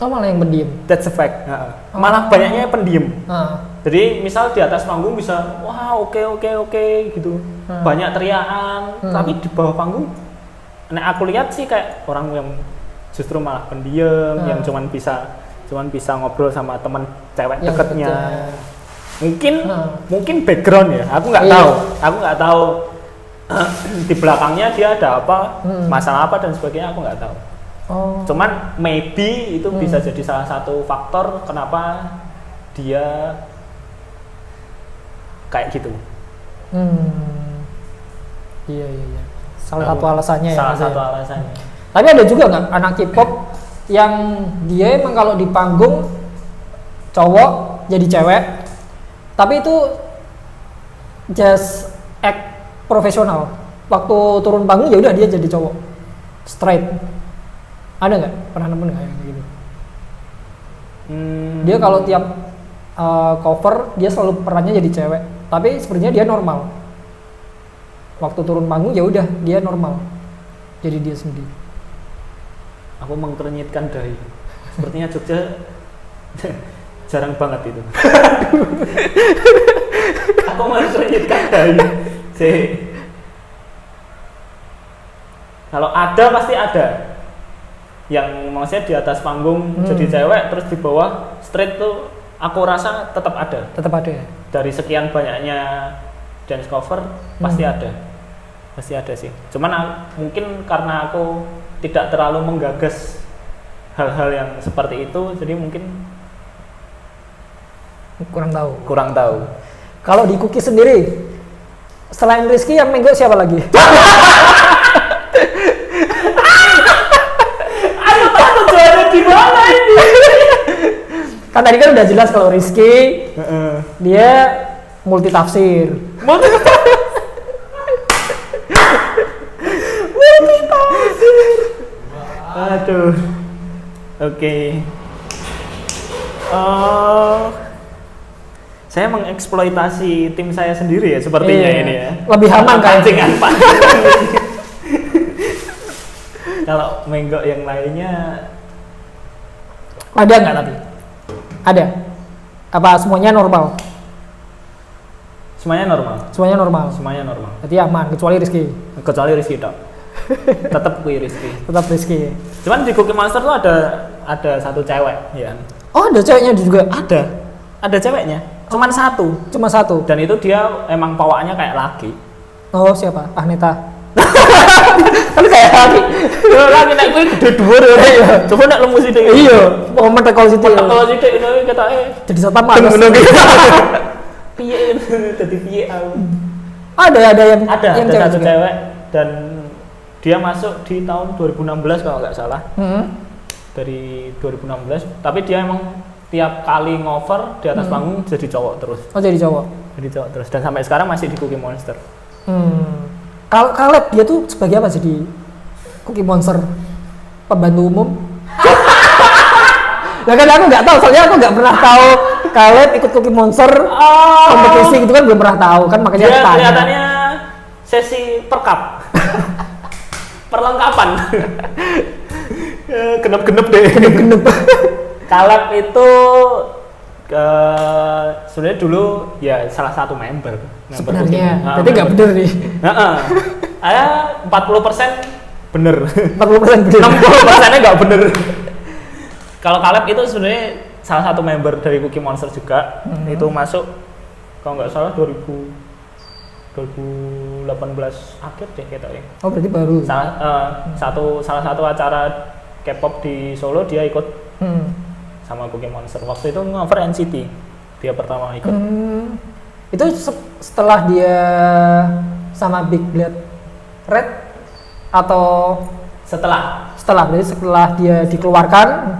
Oh malah yang pendiam. That's a fact. Malah banyaknya pendiam. Jadi misal di atas panggung bisa wah oke gitu. Banyak teriakan, tapi di bawah panggung aku lihat sih kayak orang yang justru malah pendiam, yang cuman bisa ngobrol sama teman cewek deketnya. Mungkin background ya, aku nggak tahu di belakangnya dia ada apa, masalah apa dan sebagainya, aku nggak tahu. Cuman maybe itu bisa jadi salah satu faktor kenapa dia kayak gitu. Iya. Salah satu alasannya ya. Salah satu alasannya. Tapi ada juga nggak anak K-pop yang dia emang kalau di panggung cowok jadi cewek, tapi itu just act profesional. Waktu turun panggung ya udah dia jadi cowok straight. Ada nggak? Pernah nemu nggak yang gitu? Dia kalau tiap cover dia selalu perannya jadi cewek, tapi sebenarnya dia normal. Waktu turun panggung ya udah dia normal, jadi dia sendiri. Aku mengkernyitkan dahi. Sepertinya Jogja jarang banget itu. Aku mengkernyitkan dahi. Kalau ada pasti ada. Yang maksudnya di atas panggung jadi cewek terus di bawah straight tuh aku rasa tetap ada. Tetap ada ya? Dari sekian banyaknya dance cover pasti ada. Pasti ada sih. Cuman mungkin karena aku tidak terlalu menggagas hal-hal yang seperti itu, jadi mungkin kurang tahu. Kalau di Kuki sendiri, selain Rizky yang menggo siapa lagi? Aku tujuannya di mana ini? Kan tadi kan udah jelas kalau Rizky dia multi tafsir. Aduh. Oke. Saya mengeksploitasi tim saya sendiri ya sepertinya ini ya. Lebih aman pancingan. Kalau menggok yang lainnya ada nggak tapi? Ada. Apa semuanya normal? Semuanya normal. Semuanya normal. Berarti aman kecuali Rizky. Kecuali Rizky dong. Tetap Rizky. Cuman di Cookie Monster tuh ada satu cewek ya. Oh, ada ceweknya juga? Ada ceweknya. Cuma satu. Dan itu dia emang pawaannya kayak laki. Oh, siapa? Ahneta. Kan kayak laki. Laki nek kuwi gede dhuwur ya. Coba nek lemu sithik. Iya, momen tekol sithik. Tekol sithik ngene ketake. Jadi satpam malas. Piye dadi piye aku. Ada yang satu cewek dan dia masuk di tahun 2016 kalau nggak salah. Dari 2016, tapi dia emang tiap kali ngover di atas panggung jadi cowok terus. Oh, jadi cowok terus dan sampai sekarang masih di Cookie Monster. Kalau Caleb dia tuh sebagai apa sih di Cookie Monster? Pembantu umum? Nah kan aku nggak tahu, soalnya aku nggak pernah tahu Caleb ikut Cookie Monster kompetisi gitu kan, belum pernah tahu kan, makanya dia tanya. Kelihatannya sesi perkap. Perlengkapan. Genep deh. Caleb itu sebenarnya dulu ya salah satu member sebenarnya, berarti nggak bener nih. Ada 40% bener. 40% bener. 60%-nya nggak bener. Kalau Caleb itu sebenarnya salah satu member dari Cookie Monster juga. Itu masuk kalau nggak salah 2018 akhir deh kayaknya. Oh, berarti baru. Salah satu acara K-pop di Solo dia ikut sama Cookie Monster. Waktu itu ngover NCT dia pertama ikut. Itu setelah dia sama Big Blood Red atau setelah berarti setelah dia dikeluarkan.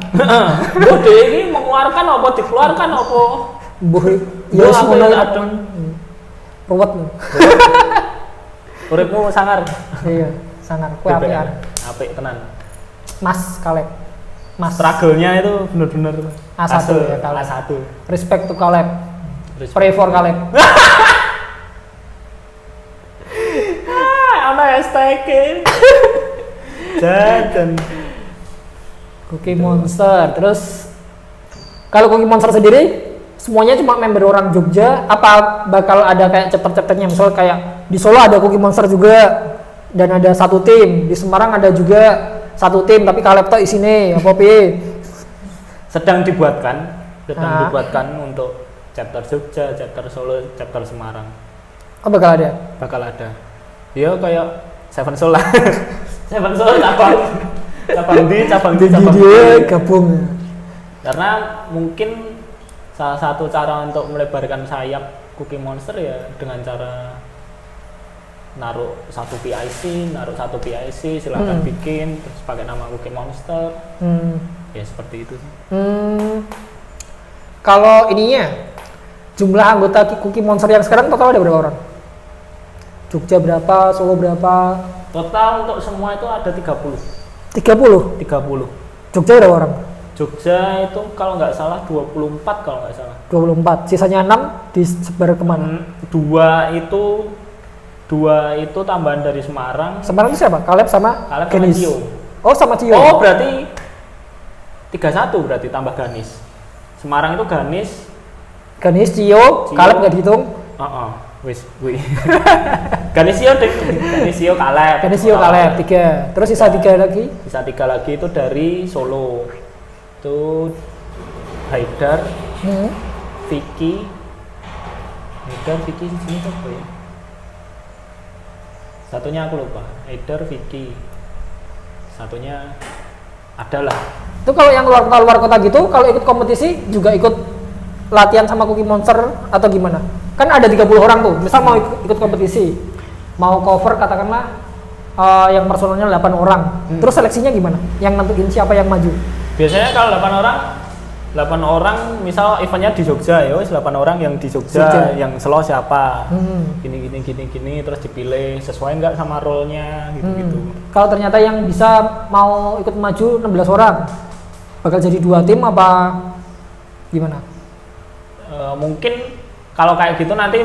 Bode ini mengeluarkan apa dikeluarkan apa? Ya semono ruwet lho. Uripmu sangar. Iya, sangar. Kowe apian. Apik tenan. Mas Caleb. Mas struggle-nya itu benar-benar A1 ya Caleb. A1. Respect to Caleb. Pray for Caleb. Ana hashtag. Dan Cookie Monster. Terus kalau Cookie Monster sendiri semuanya cuma member orang Jogja, apa bakal ada kayak chapter-chapternya, misal kayak di Solo ada Cookie Monster juga dan ada satu tim, di Semarang ada juga satu tim tapi Kaleb tok isine apa piye? Sedang dibuatkan untuk chapter Jogja, chapter Solo, chapter Semarang. Oh bakal ada? Bakal ada. Ya kayak Seven Soul lah. Seven Soul cabang di. Dia gabung. Karena mungkin salah satu cara untuk melebarkan sayap Cookie Monster ya dengan cara naruh satu PIC, silakan bikin terus pakai nama Cookie Monster. Ya seperti itu sih. Kalau ininya jumlah anggota Cookie Monster yang sekarang total ada berapa orang? Jogja berapa, Solo berapa? Total untuk semua itu ada 30. 30? 30. Jogja berapa orang? Jogja itu kalau nggak salah 24 kalau nggak salah. 24. Sisanya 6 disebar kemana? Dua itu tambahan dari Semarang. Semarang itu siapa? Kaleb sama Ganis. Cio. Oh sama Cio. Oh berarti 31 berarti tambah Ganis. Semarang itu Ganis, Cio. Kaleb nggak dihitung? Wis, Ganis Cio Kaleb. 3. Terus sisa 3 lagi? Sisa 3 lagi itu dari Solo. Itu Haidar, Vicky sini apa ya? Satunya aku lupa. Haidar, Vicky. Satunya adalah. Itu kalau yang luar kota gitu, kalau ikut kompetisi juga ikut latihan sama Cookie Monster atau gimana? Kan ada 30 orang tuh. Misal mau ikut kompetisi, mau cover katakanlah yang personalnya 8 orang. Terus seleksinya gimana? Yang nentuin siapa yang maju? Biasanya kalau 8 orang misal eventnya di Jogja ya wis 8 orang yang di Jogja. Yang selo siapa gini terus dipilih sesuai nggak sama role-nya gitu. Kalau ternyata yang bisa mau ikut maju 16 orang bakal jadi 2 tim apa gimana? Mungkin kalau kayak gitu nanti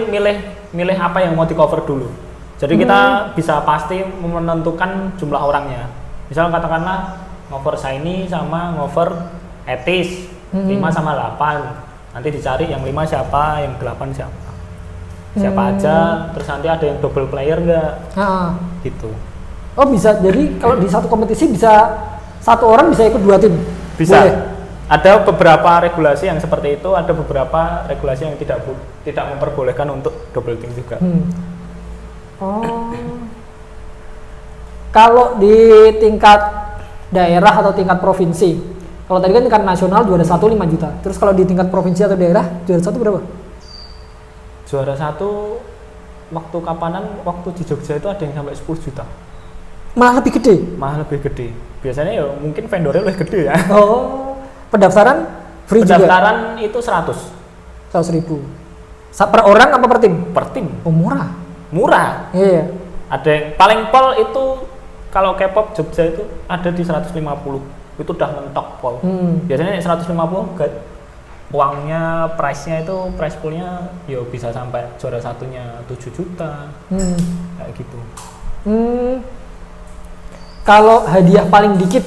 milih apa yang mau di cover dulu, jadi kita bisa pasti menentukan jumlah orangnya. Misal katakanlah ngover Shiny sama ngover Etis 5 sama 8, nanti dicari yang 5 siapa, yang 8 siapa aja, terus nanti ada yang double player enggak gitu. Oh bisa, jadi kalau di satu kompetisi bisa satu orang bisa ikut 2 tim? Bisa. Boleh? Ada beberapa regulasi yang seperti itu, ada beberapa regulasi yang tidak memperbolehkan untuk double team juga. Oh. Kalau di tingkat daerah atau tingkat provinsi, kalau tadi kan tingkat nasional juara 1 5 juta. Terus kalau di tingkat provinsi atau daerah juara 1 berapa? Juara 1 waktu kapanan, waktu di Jogja itu ada yang sampai 10 juta. Malah lebih gede? Malah lebih gede. Biasanya ya mungkin vendornya lebih gede ya. Oh. Pendaftaran free Pendaftaran juga? Itu 100 ribu. Per orang apa per tim? Per tim. Oh murah. Murah. Iya. Ada yang paling pol itu kalau K-pop Jogja itu ada di 150. Itu udah mentok pol. Biasanya 150 uangnya, price-nya itu price poolnya ya bisa sampai juara satunya 7 juta. Kayak gitu. Kalau hadiah paling dikit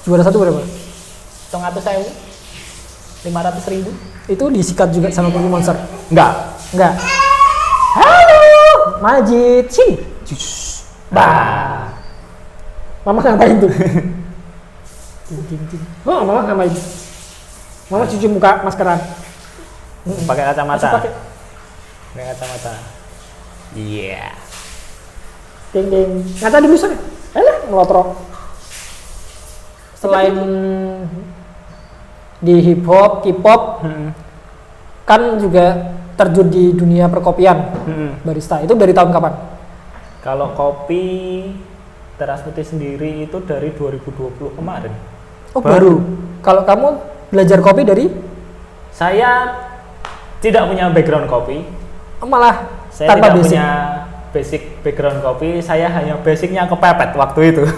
juara 1 berapa? 100.000, 500.000. Itu disikat juga sama Cookie Monster? Enggak. Halo, Majid, sini. Bah. Mama ngapain tuh? Oh, mama ngapain? Mama cuci muka maskeran. Pakai kacamata. Pakai kacamata. Iya. Ding. Ngaca dulu sana. Alah, ngelotrok. Selain di hip hop, K-pop, kan juga terjun di dunia perkopian, barista. Itu dari tahun kapan? Kalau kopi Teras Putih sendiri itu dari 2020 kemarin. Oh baru. Kalau kamu belajar kopi dari? Saya tidak punya background kopi. Malah saya tidak punya basic background kopi. Saya hanya basicnya kepepet waktu itu.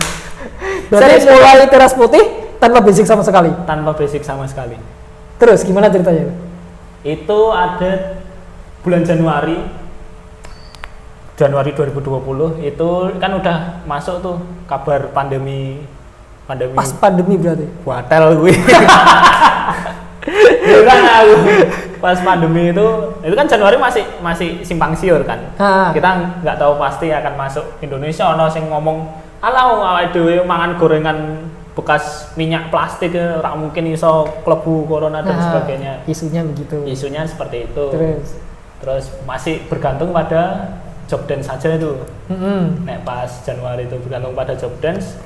Berarti mulai Teras Putih tanpa basic sama sekali? Tanpa basic sama sekali. Terus gimana ceritanya? Itu ada bulan Januari 2020 itu kan udah masuk tuh kabar pandemi. Pas pandemi berarti? Hotel gue. Bukan aku. pas pandemi itu kan Januari masih simpang siur kan. Kita nggak tahu pasti akan masuk Indonesia. Ono sing ngomong alah awake dhewe mangan gorengan bekas minyak plastik ora mungkin iso klebu corona dan sebagainya. Isunya begitu. Isunya seperti itu. Terus masih bergantung pada job dance saja itu. Nek pas Januari itu bergantung pada job dance.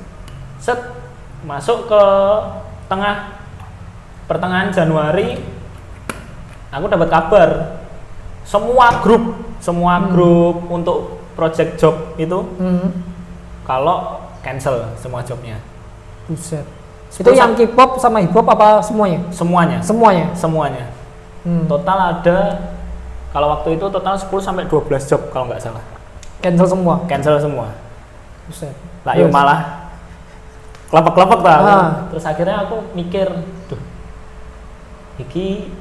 Set masuk ke pertengahan Januari aku dapat kabar semua grup untuk project job itu kalau cancel semua jobnya. Buset. Itu yang K-pop sama hip hop apa semuanya? Semuanya. Total ada kalau waktu itu total 10 sampai 12 job kalau nggak salah. Cancel semua. Buset. Lah yo malah kelepek-kelepek ta. Terus akhirnya aku mikir, duh. Iki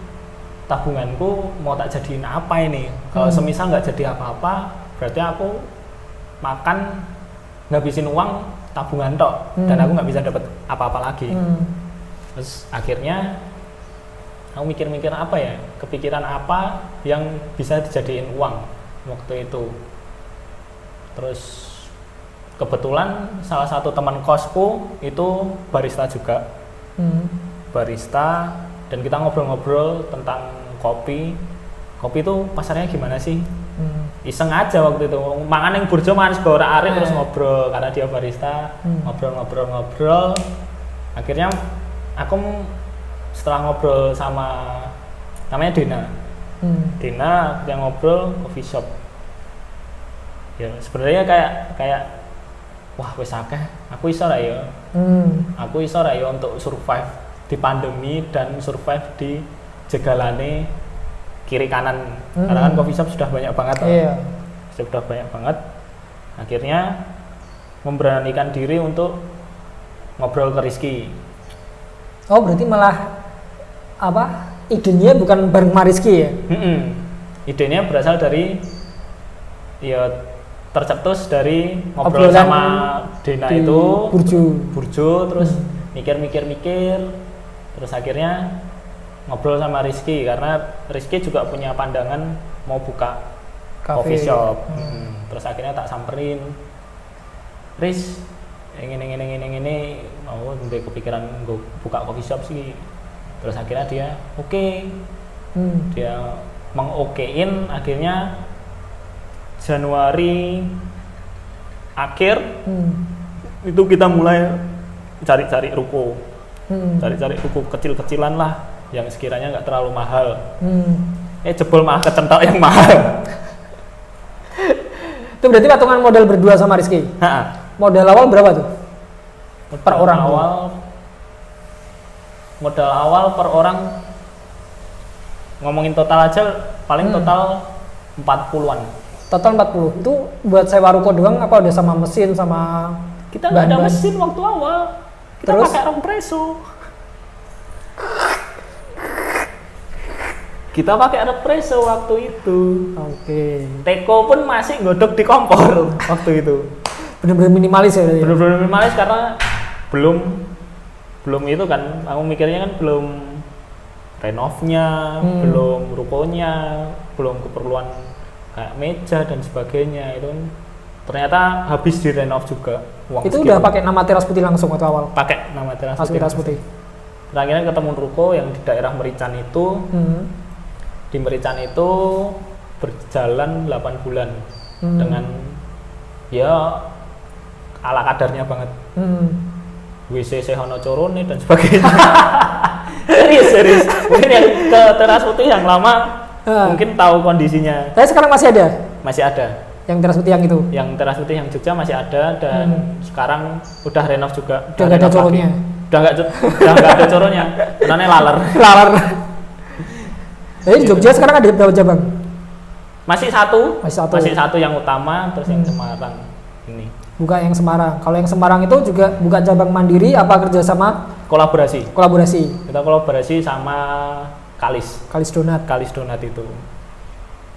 tabunganku mau tak jadiin apa ini? Kalau semisal nggak jadi apa-apa, berarti aku makan ngabisin uang tabungan tok dan aku nggak bisa dapat apa-apa lagi. Terus akhirnya aku mikir-mikir apa ya, kepikiran apa yang bisa dijadiin uang waktu itu. Terus kebetulan salah satu teman kosku itu barista juga, barista, dan kita ngobrol-ngobrol tentang kopi itu pasarnya gimana sih? Iseng aja waktu itu, mangan yang burjo mangan sego arek terus ngobrol karena dia barista, ngobrol. Akhirnya aku setelah ngobrol sama namanya Dina yang ngobrol coffee shop. Ya sebenarnya kayak wah wis akeh, aku iso ra ya. Aku iso ra ya untuk survive di pandemi dan survive di jegalane kiri kanan. Karena kan coffee shop sudah banyak banget. Sudah banyak banget. Akhirnya memberanikan diri untuk ngobrol ke Rizky. Oh, berarti malah idenya bukan bareng Rizky ya? Idenya berasal dari tercetus dari ngobrol sama Dina itu burjo terus mikir terus akhirnya ngobrol sama Rizky karena Rizky juga punya pandangan mau buka coffee shop. Terus akhirnya tak samperin, Riz ini mau kepikiran gue buka coffee shop sih. Terus akhirnya dia dia mengokein. Akhirnya Januari akhir itu kita mulai cari-cari ruko, cari-cari ruko kecil-kecilan lah yang sekiranya nggak terlalu mahal. Jebol malah kecentok yang mahal. Itu berarti patungan modal berdua sama Rizky? Modal awal berapa tuh? Per orang? Modal awal per orang ngomongin total aja paling total 40-an. Total 40. Itu buat sewa ruko doang apa udah sama mesin sama kita nggak ada mesin waktu awal. Kita pakai represso. Kita pakai represso waktu itu. Teko pun masih ngodok di kompor waktu itu. Bener-bener minimalis ya? Bener-bener minimalis karena belum itu kan. Aku mikirnya kan belum renovnya, belum rukonya, belum keperluan kayak meja dan sebagainya. Itu ternyata habis direnov juga. Itu udah pakai nama Teras Putih langsung atau awal? Pakai nama Teras Putih. Akhirnya ketemu ruko yang di daerah Merican itu. Di Merican itu berjalan 8 bulan dengan ya ala kadarnya banget. WC sehono corone dan sebagainya. serius. Mungkin yang ke Teras Putih yang lama mungkin tahu kondisinya. Tapi sekarang masih ada? Masih ada. Yang Teras Putih yang itu? Yang Teras Putih yang Jogja masih ada dan sekarang udah renov juga. Udah nggak ada coronnya? Udah nggak ada coronnya. Namanya laler. Jadi Jogja sekarang ada berapa cabang? Masih satu yang utama, terus yang Semarang ini. Buka yang Semarang. Kalau yang Semarang itu juga buka cabang mandiri apa kerjasama? Kolaborasi. Kita kolaborasi sama Kalis Donat itu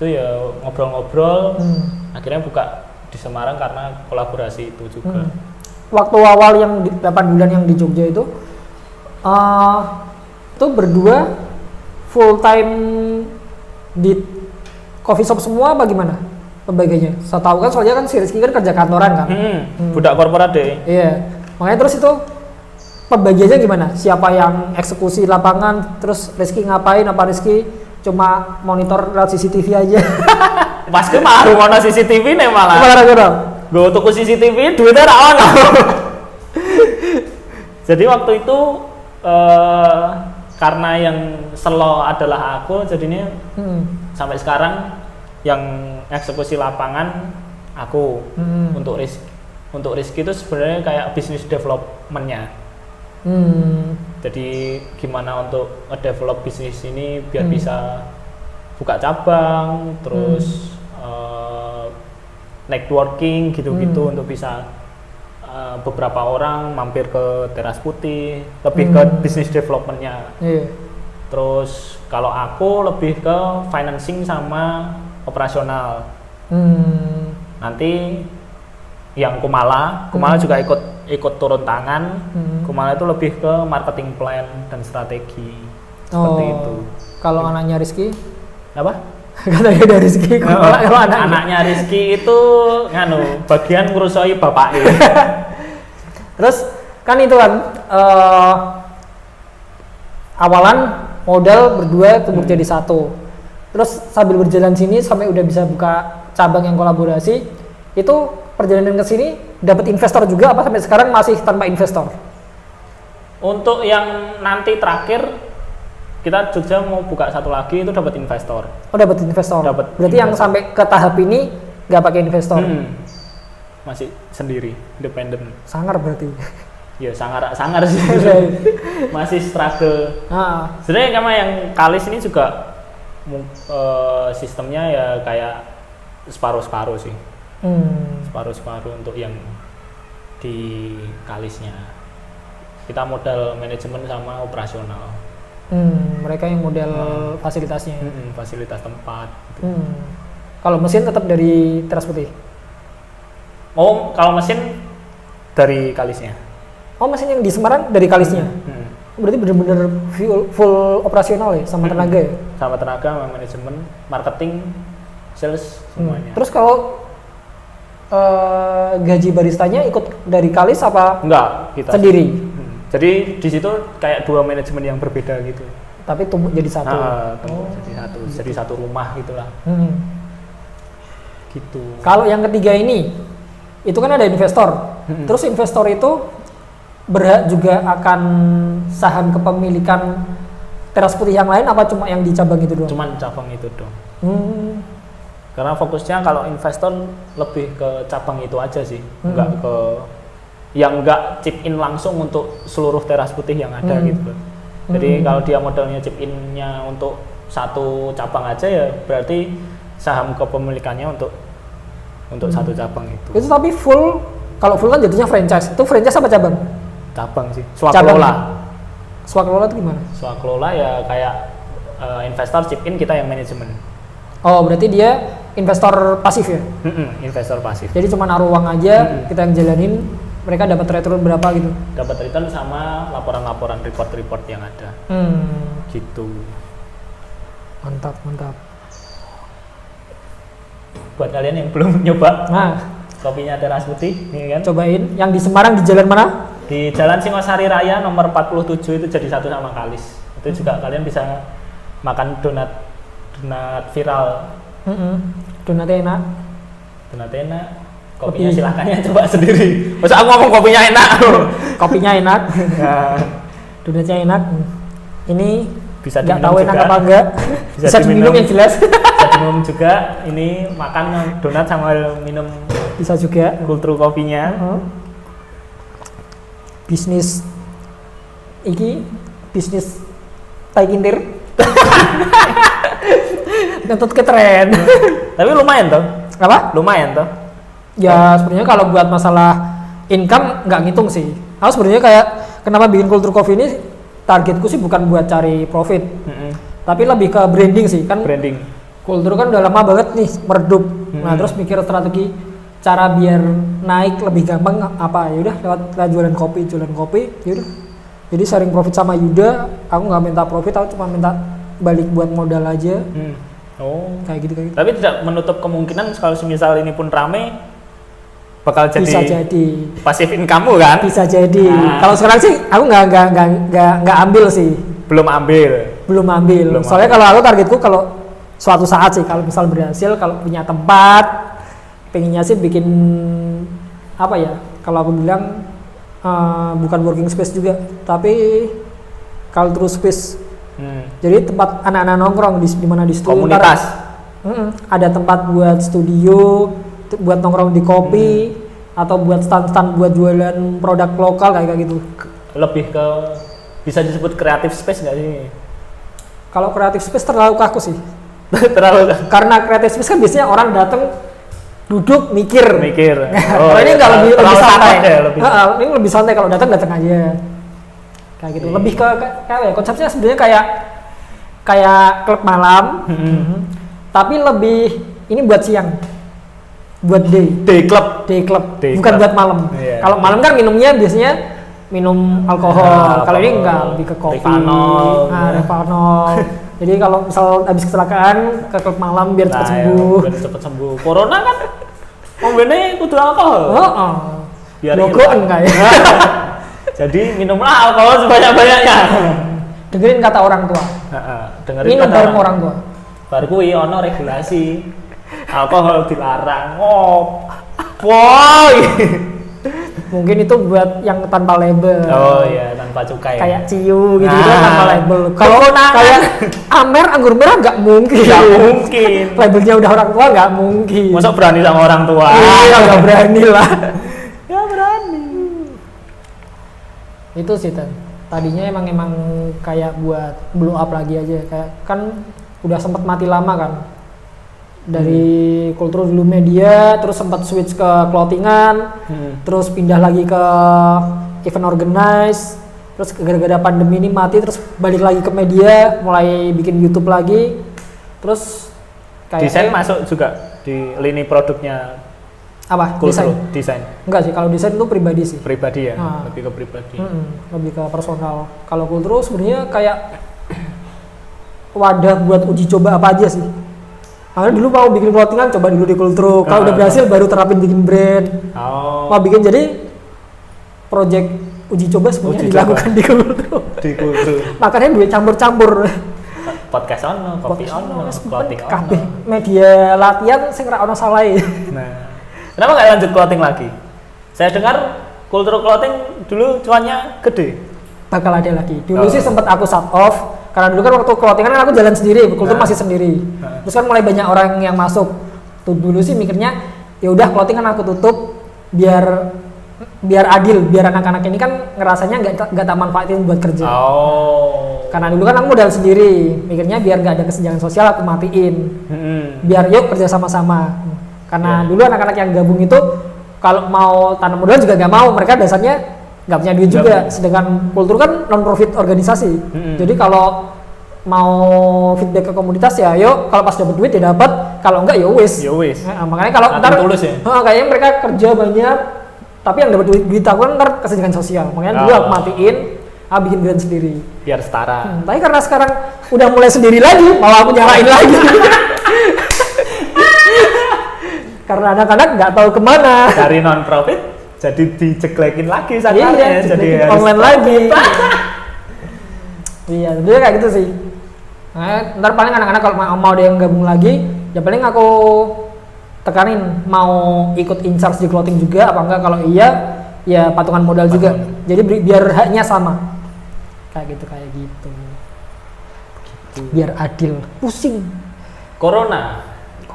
ya ngobrol-ngobrol. Akhirnya buka di Semarang karena kolaborasi itu juga. Waktu awal yang 8 bulan yang di Jogja itu berdua full time di coffee shop semua apa gimana pembagiannya? Saya tahu kan soalnya kan si Rizky kan kerja kantoran kan. Budak korporat deh. Iya. Makanya terus itu pembagiannya gimana? Siapa yang eksekusi lapangan? Terus Rizky ngapain? Apa Rizky cuma monitor lewat CCTV aja? Pas ke malah ngono CCTV nih malah. Gimana? Gue tuku CCTV duitnya ra ono. Jadi waktu itu karena yang selo adalah aku, jadinya sampai sekarang yang eksekusi lapangan aku. Untuk Rizky itu sebenarnya kayak bisnis development-nya. Jadi gimana untuk ngedevelop bisnis ini biar bisa buka cabang, terus networking gitu-gitu untuk bisa beberapa orang mampir ke Teras Putih, lebih ke bisnis development-nya. Terus kalau aku lebih ke financing sama operasional. Nanti yang Kumala juga ikut turun tangan. Kumala itu lebih ke marketing plan dan strategi. Seperti itu. Kalau anaknya Rizky? Apa? Katanya dari Rizky. Kalau anaknya Rizky itu bagian ngurusoi bapaknya. Terus kan itu kan awalan modal berdua tumbuh jadi satu. Terus sambil berjalan sini sampai udah bisa buka cabang yang kolaborasi, itu perjalanan ke sini dapat investor juga apa sampai sekarang masih tanpa investor? Untuk yang nanti terakhir kita Jogja mau buka satu lagi itu dapat investor. Oh, dapat investor. Berarti yang sampai ke tahap ini nggak pakai investor? Masih sendiri, independen. Sangar berarti. Ya sangar sih. Masih struggle. Sebenarnya sama yang Kalis ini juga sistemnya ya kayak separuh-separuh sih. Separuh-separuh untuk yang di Kalisnya. Kita modal manajemen sama operasional. Mereka yang model fasilitasnya. Fasilitas tempat. Gitu. Kalau mesin tetap dari Teras Putih? Oh, kalau mesin dari Kalisnya. Oh, mesin yang di Semarang dari Kalisnya? Berarti benar-benar full operasional ya, sama tenaga ya? Sama tenaga, sama manajemen, marketing, sales, semuanya. Terus kalau gaji baristanya ikut dari Kalis apa? Enggak, kita sendiri. Jadi di situ kayak dua manajemen yang berbeda gitu. Tapi tumbuh jadi satu. Jadi satu rumah gitulah. Gitu. Kalau yang ketiga ini, itu kan ada investor. Terus investor itu berhak juga akan saham kepemilikan Teras Putih yang lain apa cuma yang di cabang itu doang? Cuman cabang itu doang. Karena fokusnya kalau investor lebih ke cabang itu aja sih, enggak chip in langsung untuk seluruh Teras Putih yang ada gitu. Jadi kalau dia modalnya chip in-nya untuk satu cabang aja ya berarti saham kepemilikannya untuk satu cabang itu. Itu tapi full, kalau full kan jadinya franchise. Itu franchise apa cabang? Cabang sih. Swakelola. Swakelola itu gimana? Swakelola ya kayak investor chip in, kita yang manajemen. Oh, berarti dia investor pasif ya? Investor pasif. Jadi cuma naruh uang aja, kita yang jalanin, mereka dapat return berapa gitu? Dapat return sama laporan-laporan report yang ada. Gitu. Mantap. Buat kalian yang belum nyoba kopinya Teras Putih, nih kan? Cobain. Yang di Semarang di jalan mana? Di Jalan Singosari Raya nomor 47 itu jadi satu sama Kalis. Itu juga kalian bisa makan donat viral. Donatnya enak. Kopinya silahkan ya coba sendiri. Masa aku ngomong kopinya enak? Kopinya enak. Donatnya enak. Ini bisa nggak tahu enak apa enggak. Bisa diminum yang jelas. Bisa diminum juga. Ini makan donat sama minum. Bisa juga. Kultur kopinya. Bisnis tai kintir. Ngetut ke tren. Tapi lumayan toh. Apa? Lumayan toh. Ya sebenarnya kalau buat masalah income nggak ngitung sih. Aku sebenarnya kayak kenapa bikin kultur kopi ini, targetku sih bukan buat cari profit, tapi lebih ke branding sih kan. Branding. Kultur kan udah lama banget nih meredup. Nah terus mikir strategi cara biar naik lebih gampang apa, ya udah lewat jualan kopi, ya udah. Jadi sharing profit sama Yuda, aku nggak minta profit, aku cuma minta balik buat modal aja. Oh. Kayak gitu. Tapi tidak menutup kemungkinan kalau semisal ini pun rame bakal jadi Bisa jadi. passive income kan? Bisa jadi. Nah. Kalau sekarang sih aku nggak ambil sih. Belum ambil. Soalnya kalau aku targetku kalau suatu saat sih kalau misal berhasil, kalau punya tempat, pengennya sih bikin apa ya? Kalau aku bilang bukan working space juga, tapi cultural space. Jadi tempat anak-anak nongkrong di mana di situ. Komunitas. Ada tempat buat studio, buat nongkrong di kopi, atau buat stand-stand buat jualan produk lokal kayak gitu. Lebih ke bisa disebut creative space nggak sih? Kalau creative space terlalu kaku sih. Terlalu Karena creative space kan biasanya orang datang duduk mikir. Oh, Kalau ini nggak lebih santai. Lebih. Ini lebih santai, kalau datang aja. Kayak gitu. Lebih ke kayak konsepnya sebenarnya kayak klub malam. Tapi lebih ini buat siang. Buat day club. Bukan buat malam. Yeah. Kalau malam kan minumnya biasanya minum alkohol. Kalau ini enggak, lebih ke kopi. Revanol. Jadi kalau misal habis kecelakaan ke klub malam biar cepat sembuh. Biar cepat sembuh. Corona kan ombene kudu alkohol. Biar logoan kayak. Jadi minumlah alkohol sebanyak-banyaknya. Dengerin kata orang tua. Dengerin Minum kata bareng orang tua. Baru kuwi ono regulasi. Alkohol dilarang. Boy. Mungkin itu buat yang tanpa label. Oh iya, tanpa cukai. Kayak ciu gitu tanpa label. Kalau kayak Amer anggur merah nggak mungkin. Labelnya udah orang tua nggak mungkin. Masa berani sama orang tua? Iya, nggak berani lah. Ya berani. Itu sih tadinya emang kayak buat blow up lagi aja, kayak kan udah sempat mati lama kan. Dari kultur dulu media, terus sempat switch ke clothingan, terus pindah lagi ke event organize, terus gara-gara pandemi ini mati, terus balik lagi ke media, mulai bikin YouTube lagi, terus kayak desain masuk juga di lini produknya. Apa? Desain? Enggak sih, kalau desain itu pribadi sih. Pribadi ya, lebih ke pribadi. Lebih ke personal. Kalau kultur sebenarnya kayak wadah buat uji coba apa aja sih. Karena dulu mau bikin clothingan, coba dulu di Kultro. Kalau udah berhasil baru terapin bikin brand. Mau bikin, jadi project uji coba sebenarnya dilakukan di Kultro. Makanya duit campur-campur. Podcast ono, kopi ono, clothing ono. Media latihan sing ra ono salahe. Nah. Kenapa nggak lanjut clothing lagi? Saya dengar Kultro Clothing dulu cuannya gede. Bakal ada lagi. Dulu sih sempat aku shut off. Karena dulu kan waktu clothingan kan aku jalan sendiri, Kultur masih sendiri. Terus kan mulai banyak orang yang masuk. Tuh dulu sih mikirnya, ya udah clothingan aku tutup biar adil, biar anak-anak ini kan ngerasanya nggak tak manfaatin buat kerja. Karena dulu kan aku modal sendiri, mikirnya biar nggak ada kesenjangan sosial aku matiin. Biar yuk kerja sama-sama. Karena dulu anak-anak yang gabung itu kalau mau tanam modal juga nggak mau, mereka dasarnya nggak punya duit juga. Sedangkan Kultur kan non profit organisasi. Jadi kalau mau feedback ke komunitas ya yuk, kalau pas dapat duit ya dapat, kalau enggak ya wis. Nah, makanya kalau ntar kayaknya mereka kerja banyak tapi yang dapat duit aku kan ntar kesenjangan sosial. Makanya dulu aku matiin, bikin brand sendiri biar setara. Tapi karena sekarang udah mulai sendiri lagi, malah aku nyalain lagi. Karena anak-anak nggak tahu kemana. Dari non profit jadi diceklekin lagi sakarnya, jadi online lagi. Iya, jadi kayak gitu sih. Nah, ntar paling anak-anak kalau mau ada yang gabung lagi, ya paling aku tekanin mau ikut in charge di clothing juga apa enggak. Kalau iya, ya patungan modal juga. Jadi biar haknya sama. Kayak gitu. Biar adil. Pusing. Corona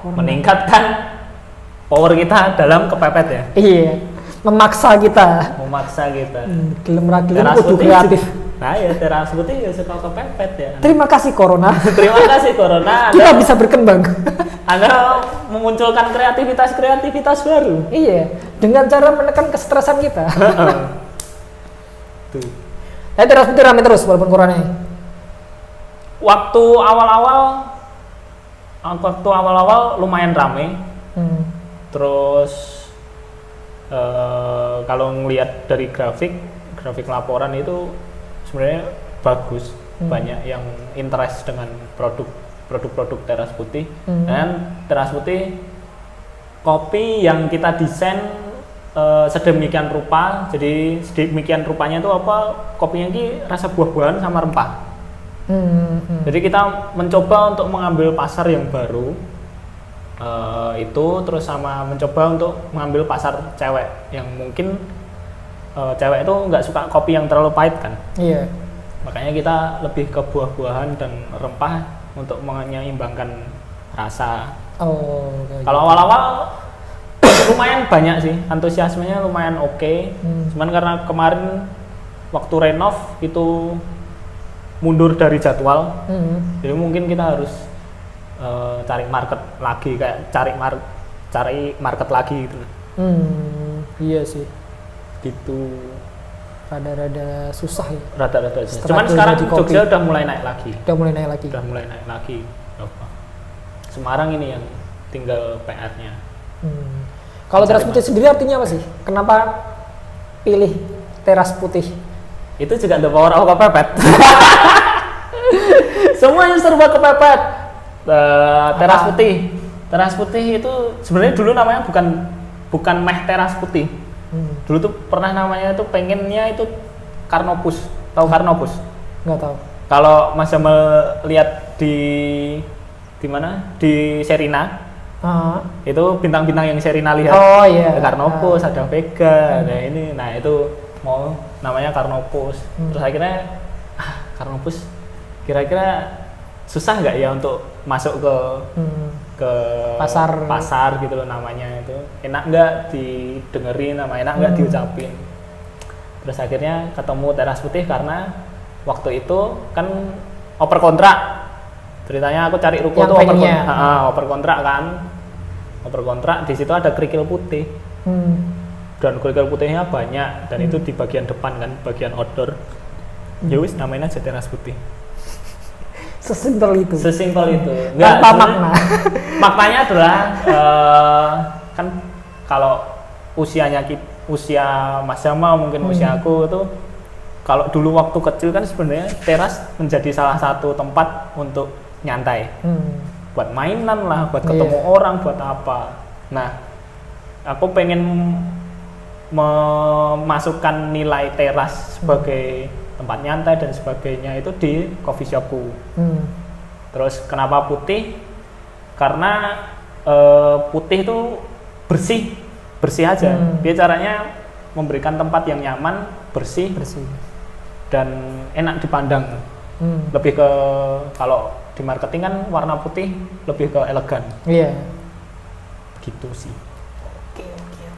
meningkatkan power kita dalam kepepet ya. Iya. Memaksa kita. Gelem ra gelem kudu kreatif. Nah ya teras putih ya suka kepepet ya. Terima kasih Corona. Terima kasih Corona. Kita bisa berkembang. Anda memunculkan kreativitas baru. Iya, dengan cara menekan kesetresan kita. Tuh. Teras putih rame terus walaupun Corona. Waktu awal-awal lumayan rame. Terus kalau ngelihat dari grafik laporan itu sebenarnya bagus, banyak yang interest dengan produk produk-produk teras putih. Dan teras putih kopi yang kita desain sedemikian rupa, jadi sedemikian rupanya itu apa, kopinya ini rasa buah-buahan sama rempah. Jadi kita mencoba untuk mengambil pasar yang baru itu, terus sama mencoba untuk mengambil pasar cewek yang mungkin cewek itu nggak suka kopi yang terlalu pahit kan. Iya. Makanya kita lebih ke buah-buahan dan rempah untuk menyeimbangkan rasa. Kalau awal-awal lumayan banyak sih, antusiasmenya lumayan oke. Cuman karena kemarin waktu renov itu mundur dari jadwal, jadi mungkin kita harus cari market lagi, kayak cari market lagi gitu. Iya sih. Gitu. Rada-rada susah ya. Rada-rada susah. Cuman sekarang Jogja udah mulai naik lagi. Udah mulai naik lagi. Semarang ini yang tinggal PR-nya. Kalau teras putih sendiri artinya apa sih? Kenapa pilih teras putih? Itu juga the power of kepepet. Semuanya serba kepepet. Teras putih itu sebenarnya dulu namanya bukan meh teras putih. Dulu tuh pernah namanya itu pengennya itu Karnopus. Tahu Karnopus? Nggak tahu. Kalau Mas Jamal lihat di mana? Di Serina. Itu bintang-bintang yang Serina lihat. Oh iya. Ada Karnopus, ada Vega, ada ini. Nah, itu mau namanya Karnopus. Terus akhirnya Karnopus kira-kira susah nggak ya untuk masuk ke pasar gitu loh, namanya itu enak nggak didengerin, nama enak nggak diucapin. Terus akhirnya ketemu teras putih karena waktu itu kan oper kontrak, ceritanya aku cari ruko tuh oper kontrak kan, oper kontrak di situ ada kerikil putih. Dan kerikil putihnya banyak dan itu di bagian depan kan, bagian outdoor. Ya wis namain aja teras putih. Sesimpel itu. Tanpa makna. Maknanya adalah kan kalau usia Mas Jamal mungkin usia aku itu, kalau dulu waktu kecil kan sebenarnya teras menjadi salah satu tempat untuk nyantai. Buat mainan lah, buat ketemu orang, buat apa. Nah, aku pengen memasukkan nilai teras sebagai tempat nyantai dan sebagainya itu di coffee shopku. Terus kenapa putih? Karena putih itu bersih aja. Dia caranya memberikan tempat yang nyaman, bersih. Dan enak dipandang. Lebih ke, kalau di marketing kan warna putih lebih ke elegan. Iya. Gitu sih.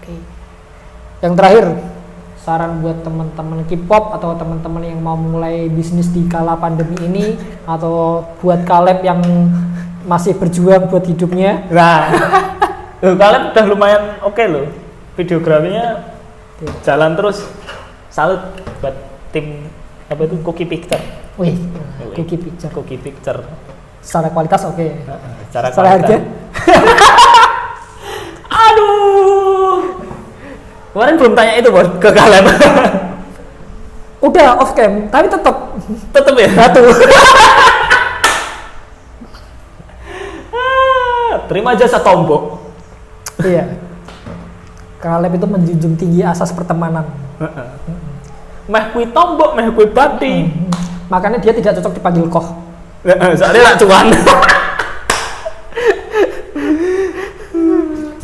Oke. Yang terakhir, saran buat teman-teman K-pop atau teman-teman yang mau mulai bisnis di kala pandemi ini, atau buat Caleb yang masih berjuang buat hidupnya. Nah, Caleb udah lumayan oke loh, videografinya jalan terus. Salut buat tim apa itu, Cookie Picture. Wih, Cookie Picture. Secara kualitas oke. Secara harga. Aduh. Kemarin belum tanya itu bos ke Caleb. Udah off cam, tapi tetap ya. Batu. Terima jasa tombok. Iya. Caleb itu menjunjung tinggi asas pertemanan. Meh kui tombok, meh kui bati. Makanya dia tidak cocok dipanggil koh. Soalnya nak cuan.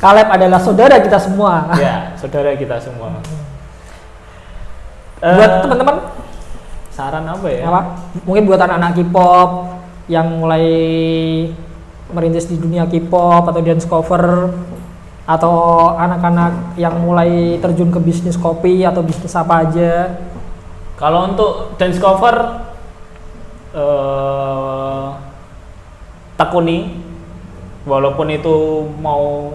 Caleb adalah saudara kita semua. Ya, saudara kita semua. Buat teman-teman, saran apa ya? Mungkin buat anak-anak K-pop yang mulai merintis di dunia K-pop atau dance cover, atau anak-anak yang mulai terjun ke bisnis kopi atau bisnis apa aja. Kalau untuk dance cover, tekuni, walaupun itu mau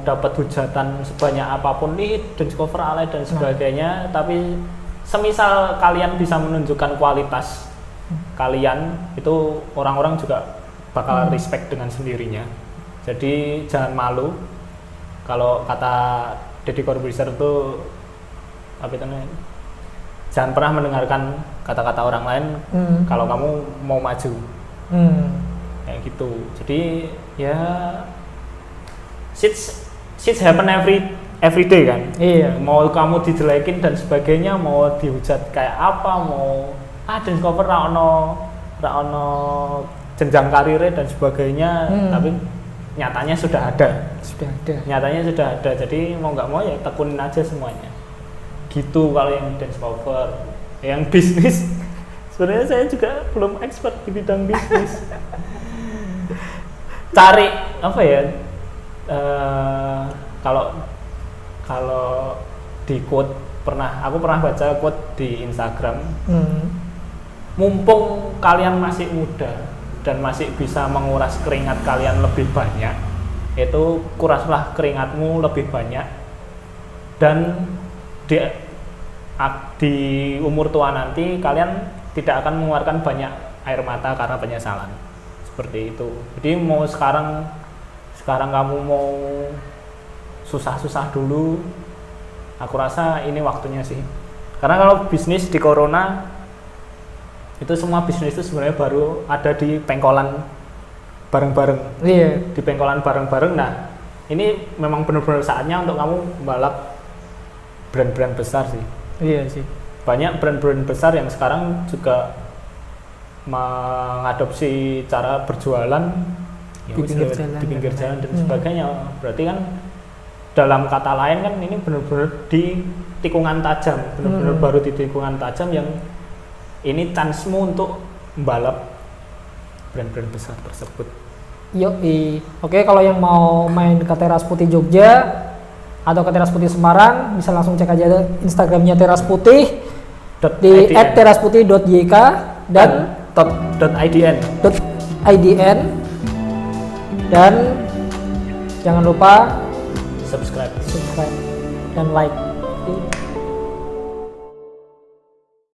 dapat hujatan sebanyak apapun nih, dance cover alay dan sebagainya, tapi semisal kalian bisa menunjukkan kualitas kalian, itu orang-orang juga bakal respect dengan sendirinya. Jadi jangan malu. Kalau kata Deddy Corbuzier itu apa itu namanya? Jangan pernah mendengarkan kata-kata orang lain kalau kamu mau maju. kayak gitu. Jadi ya shit happen every day kan. Iya. Mau kamu dijelekin dan sebagainya, mau dihujat kayak apa, mau dance cover ra ono jenjang karirnya dan sebagainya, tapi nyatanya sudah ada. Nyatanya sudah ada. Jadi mau nggak mau ya tekunin aja semuanya. Gitu kalau yang dance cover. Yang bisnis sebenarnya saya juga belum expert di bidang bisnis. Cari apa ya? Kalau di quote aku pernah baca quote di Instagram. Mumpung kalian masih muda dan masih bisa menguras keringat kalian lebih banyak, itu kuraslah keringatmu lebih banyak, dan di umur tua nanti kalian tidak akan mengeluarkan banyak air mata karena penyesalan. Seperti itu. Jadi mau sekarang kamu mau susah-susah dulu, aku rasa ini waktunya sih. Karena kalau bisnis di corona itu semua bisnis itu sebenarnya baru ada di pengkolan bareng-bareng. Iya. Di pengkolan bareng-bareng. Nah, ini memang benar-benar saatnya untuk kamu balap brand-brand besar sih. Iya sih. Banyak brand-brand besar yang sekarang juga mengadopsi cara berjualan di pinggir jalan dan sebagainya. Berarti kan dalam kata lain kan ini benar-benar di tikungan tajam, benar-benar baru di tikungan tajam yang ini chance-mu untuk membalap brand-brand besar tersebut. Oke, kalau yang mau main ke Teras Putih Jogja atau ke Teras Putih Semarang bisa langsung cek aja Instagramnya Teras Putih di @terasputih.yk dan .idn dan jangan lupa subscribe dan like.